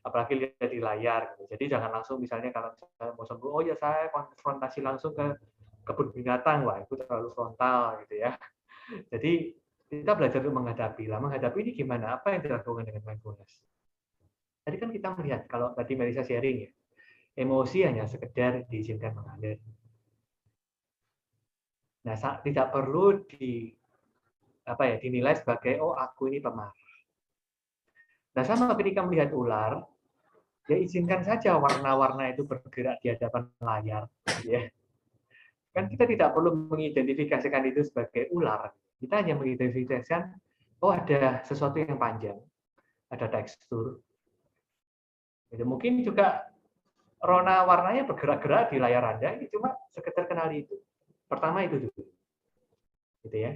Apalagi lihat di layar. Gitu. Jadi jangan langsung misalnya kalau misalnya mau sembuh, oh ya saya konfrontasi langsung ke kebun binatang, wah itu terlalu frontal gitu ya. Jadi kita belajar untuk menghadapi. Lah menghadapi ini gimana? Apa yang dilakukan dengan mindfulness? Tadi kan kita melihat kalau tadi Melisa sharing ya, emosi hanya sekedar diizinkan mengalir. Nah, tidak perlu dinilai sebagai oh aku ini pemarah. Nah, sama ketika melihat ular, ya izinkan saja warna-warna itu bergerak di hadapan layar, ya. Kan kita tidak perlu mengidentifikasikan itu sebagai ular. Kita hanya mengidentifikasikan oh ada sesuatu yang panjang, ada tekstur. Jadi mungkin juga warnanya bergerak-gerak di layar Anda, cuma sekedar kenali itu. Pertama itu dulu. Gitu ya.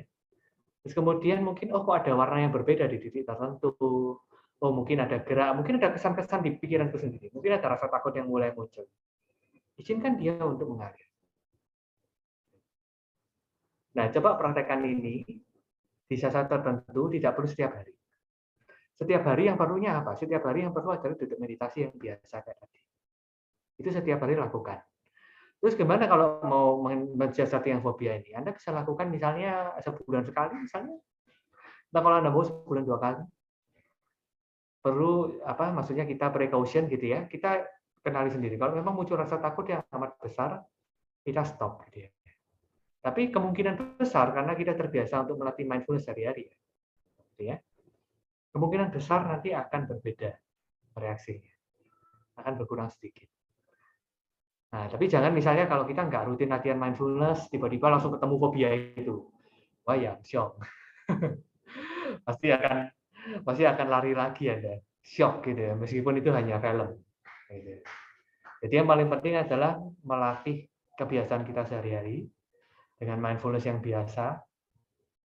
Terus kemudian mungkin, oh kok ada warna yang berbeda di titik tertentu. Oh mungkin ada gerak, mungkin ada kesan-kesan di pikiranku sendiri. Mungkin ada rasa takut yang mulai muncul. Izinkan dia untuk mengalir. Nah, coba praktekkan ini di saat tertentu, tidak perlu setiap hari. Setiap hari yang perlunya apa? Setiap hari yang perlu adalah duduk meditasi yang biasa kayak tadi. Itu setiap hari lakukan. Terus gimana kalau mau mensiasati yang fobia ini? Anda bisa lakukan misalnya sebulan sekali, misalnya. Nah, kalau Anda mau sebulan 2 kali, perlu apa? Maksudnya kita precaution gitu ya. Kita kenali sendiri. Kalau memang muncul rasa takut yang amat besar, kita stop gitu ya. Tapi kemungkinan besar karena kita terbiasa untuk melatih mindfulness sehari-hari, gitu ya. Kemungkinan besar nanti akan berbeda reaksinya, akan berkurang sedikit. Nah, tapi jangan misalnya kalau kita nggak rutin latihan mindfulness, tiba-tiba langsung ketemu fobia itu, wah ya, shock. pasti akan lari lagi Anda, shock gitu ya, meskipun itu hanya film. Gitu. Jadi yang paling penting adalah melatih kebiasaan kita sehari-hari dengan mindfulness yang biasa.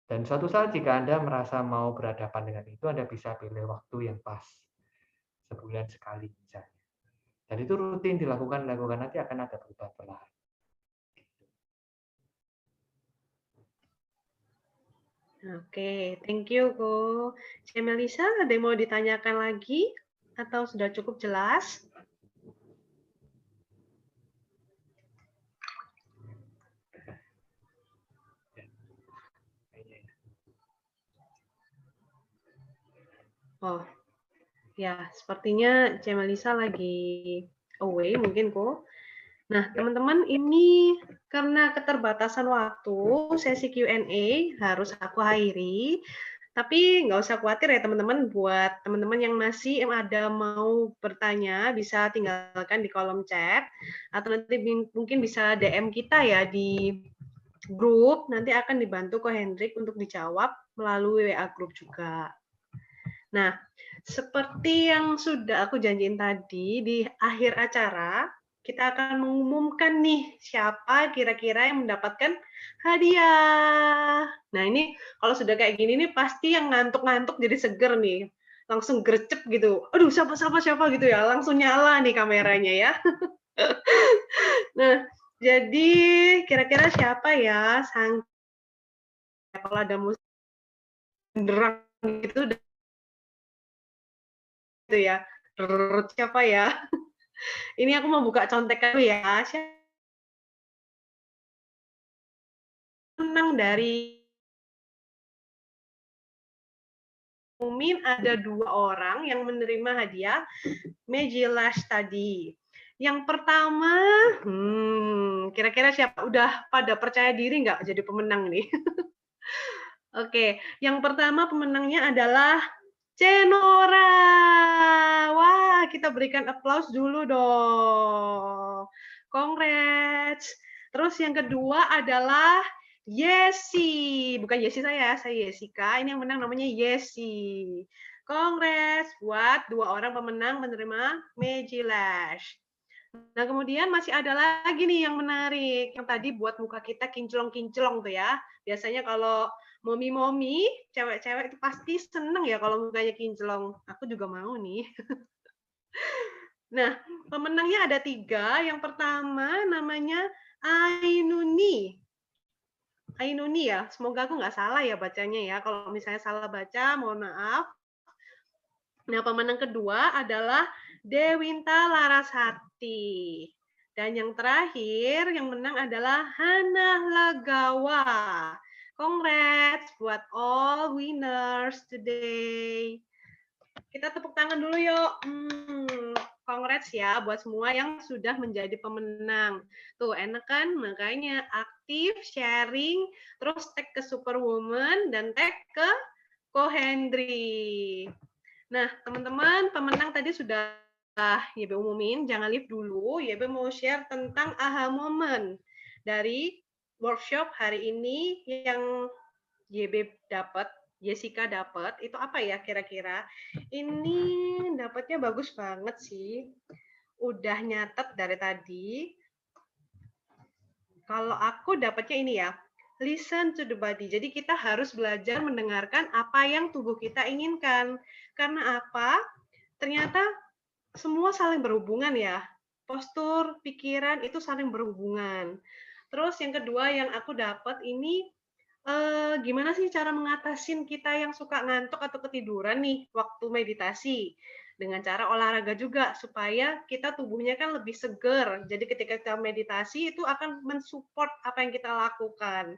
Dan suatu saat jika Anda merasa mau berhadapan dengan itu, Anda bisa pilih waktu yang pas. Sebulan sekali misalnya. Dan itu rutin dilakukan nanti akan ada perubahan perlahan. Oke, thank you, Ko. Cik Melisa, ada yang mau ditanyakan lagi? Atau sudah cukup jelas? Oh, ya, sepertinya Cik Melisa lagi away mungkin, Ko. Nah, teman-teman, ini karena keterbatasan waktu, sesi Q&A harus aku akhiri. Tapi nggak usah khawatir ya, teman-teman. Buat teman-teman yang masih ada mau bertanya, bisa tinggalkan di kolom chat. Atau nanti mungkin bisa DM kita ya di grup. Nanti akan dibantu Ko Hendrik untuk dijawab melalui WA grup juga. Nah, seperti yang sudah aku janjiin tadi, di akhir acara, kita akan mengumumkan nih siapa kira-kira yang mendapatkan hadiah. Nah, ini kalau sudah kayak gini nih pasti yang ngantuk-ngantuk jadi seger nih. Langsung gercep gitu. Aduh, siapa gitu ya. Langsung nyala nih kameranya ya. Nah, jadi kira-kira siapa ya? Kalau ada musik benderang gitu ya. Siapa ya? Ini aku mau buka contekan dulu ya. Menang dari umumin ada 2 orang yang menerima hadiah Magilash tadi. Yang pertama, kira-kira siapa? Udah pada percaya diri nggak jadi pemenang nih? Oke, yang pertama pemenangnya adalah Cenora. Wah, kita berikan applause dulu dong. Congrats. Terus yang kedua adalah Yesi. Bukan Yesi saya Jessica. Ini yang menang namanya Yesi. Congrats buat 2 orang pemenang menerima Magilash. Nah, kemudian masih ada lagi nih yang menarik. Yang tadi buat muka kita kinclong-kinclong tuh ya. Biasanya kalau momi-momi, cewek-cewek itu pasti seneng ya kalau mukanya kinclong. Aku juga mau nih. Nah, pemenangnya ada 3. Yang pertama namanya Ainuni. Ainuni ya, semoga aku nggak salah ya bacanya ya. Kalau misalnya salah baca, mohon maaf. Nah, pemenang kedua adalah Dewinta Larasati. Dan yang terakhir, yang menang adalah Hana Lagawa. Congrats buat all winners today. Kita tepuk tangan dulu yuk. Congrats ya buat semua yang sudah menjadi pemenang. Tuh, enak kan? Makanya aktif, sharing, terus tag ke Superwoman, dan tag ke Ko Hendri. Nah, teman-teman, pemenang tadi sudah YB umumin, jangan leave dulu. YB mau share tentang aha moment dari workshop hari ini yang YB dapat, Jessica dapat. Itu apa ya kira-kira? Ini dapatnya bagus banget sih. udah nyatet dari tadi. Kalau aku dapatnya ini ya, listen to the body. Jadi kita harus belajar mendengarkan apa yang tubuh kita inginkan. Karena apa? Ternyata semua saling berhubungan ya. Postur, pikiran itu saling berhubungan. Terus yang kedua yang aku dapat ini gimana sih cara mengatasin kita yang suka ngantuk atau ketiduran nih waktu meditasi? Dengan cara olahraga juga supaya kita tubuhnya kan lebih seger. Jadi ketika kita meditasi itu akan mensupport apa yang kita lakukan.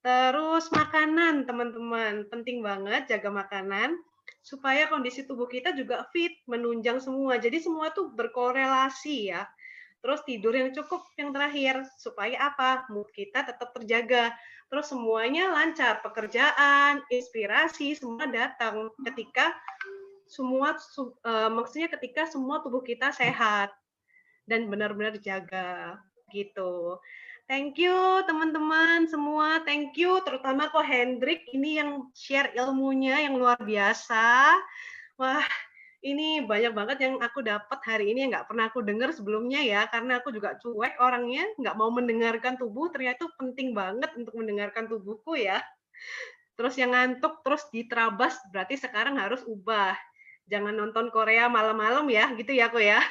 Terus makanan teman-teman, penting banget jaga makanan supaya kondisi tubuh kita juga fit, menunjang semua. Jadi semua tuh berkorelasi ya. Terus tidur yang cukup yang terakhir supaya apa? Mood kita tetap terjaga. Terus semuanya lancar, pekerjaan, inspirasi semua datang ketika semua maksudnya ketika semua tubuh kita sehat dan benar-benar dijaga gitu. Thank you teman-teman semua, thank you terutama kok Hendrik ini yang share ilmunya yang luar biasa. Wah, ini banyak banget yang aku dapat hari ini yang nggak pernah aku dengar sebelumnya ya, karena aku juga cuek orangnya, nggak mau mendengarkan tubuh, ternyata itu penting banget untuk mendengarkan tubuhku ya. Terus yang ngantuk, terus diterabas, berarti sekarang harus ubah. Jangan nonton Korea malam-malam ya, gitu ya aku ya.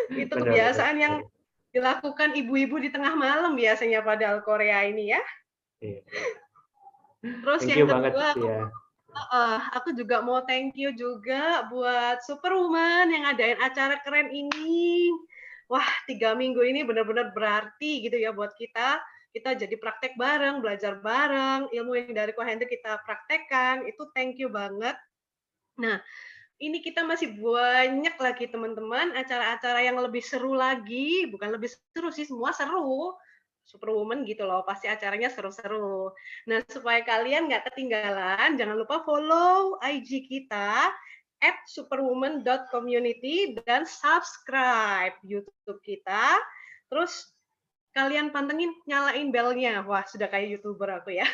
Itu kebiasaan yang dilakukan ibu-ibu di tengah malam biasanya padahal Korea ini ya. Terus yang kedua, aku juga mau thank you juga buat Superwoman yang ngadain acara keren ini. Wah, 3 minggu ini benar-benar berarti gitu ya buat kita. Kita jadi praktek bareng, belajar bareng, ilmu yang dari Ko Hendrik kita praktekkan, itu thank you banget. Nah, ini kita masih banyak lagi teman-teman acara-acara yang lebih seru lagi, bukan lebih seru sih, semua seru. Superwoman gitu loh, pasti acaranya seru-seru. Nah, supaya kalian nggak ketinggalan, jangan lupa follow IG kita @superwoman.community dan subscribe YouTube kita. Terus kalian pantengin, nyalain belnya. Wah, sudah kayak YouTuber aku ya.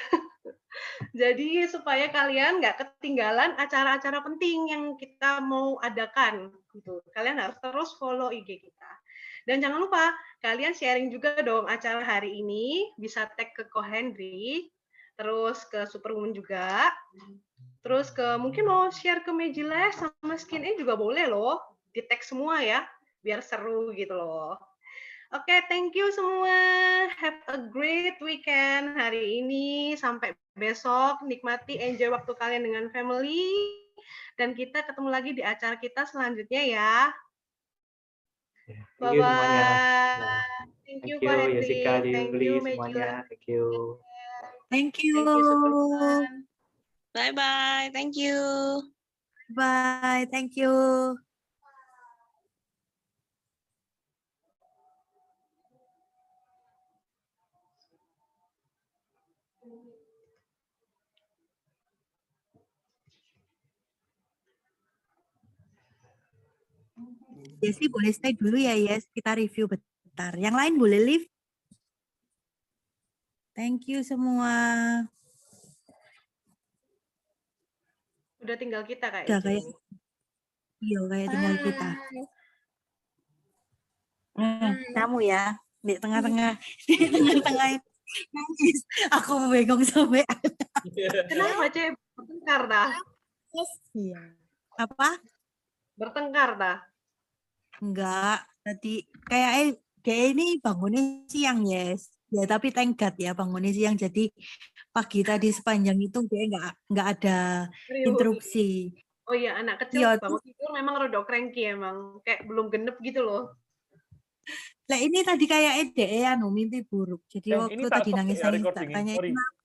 Jadi supaya kalian nggak ketinggalan acara-acara penting yang kita mau adakan. Gitu. Kalian harus terus follow IG kita. Dan jangan lupa, kalian sharing juga dong acara hari ini, bisa tag ke Ko Hendrik, terus ke Superwoman juga, terus ke mungkin mau share ke Mejiles sama Skin A juga boleh loh, di tag semua ya, biar seru gitu loh. Oke, thank you semua. Have a great weekend hari ini. Sampai besok, nikmati, enjoy waktu kalian dengan family. Dan kita ketemu lagi di acara kita selanjutnya ya. Bye-bye. Thank you, Jessica, Yuli, semuanya. Thank you. Thank you. Thank you, Superwoman. Bye-bye. Thank you. Bye. Thank you. Jessy boleh stay dulu ya, Yes. Kita review bentar. Yang lain boleh leave. Thank you semua. Udah tinggal kita kayak Udah kayak, iya kayak tinggal kita. Kamu ya di tengah-tengah, di tengah-tengah nangis. Aku bengong sampai. Kenapa, Cep? Bertengkar dah? Iya. Apa? Bertengkar dah? Enggak. Tadi kayak dia ini bangunnya siang, Yes. Ya tapi thank God ya bangunnya siang. Jadi pagi tadi sepanjang itu dia nggak ada interupsi. Oh iya, anak kecil Ya, bangun tidur memang rodok cranky emang. Kayak belum genep gitu loh. Nah ini tadi kayak ede mimpi buruk. Jadi waktu tadi nangis tak tanya kenapa.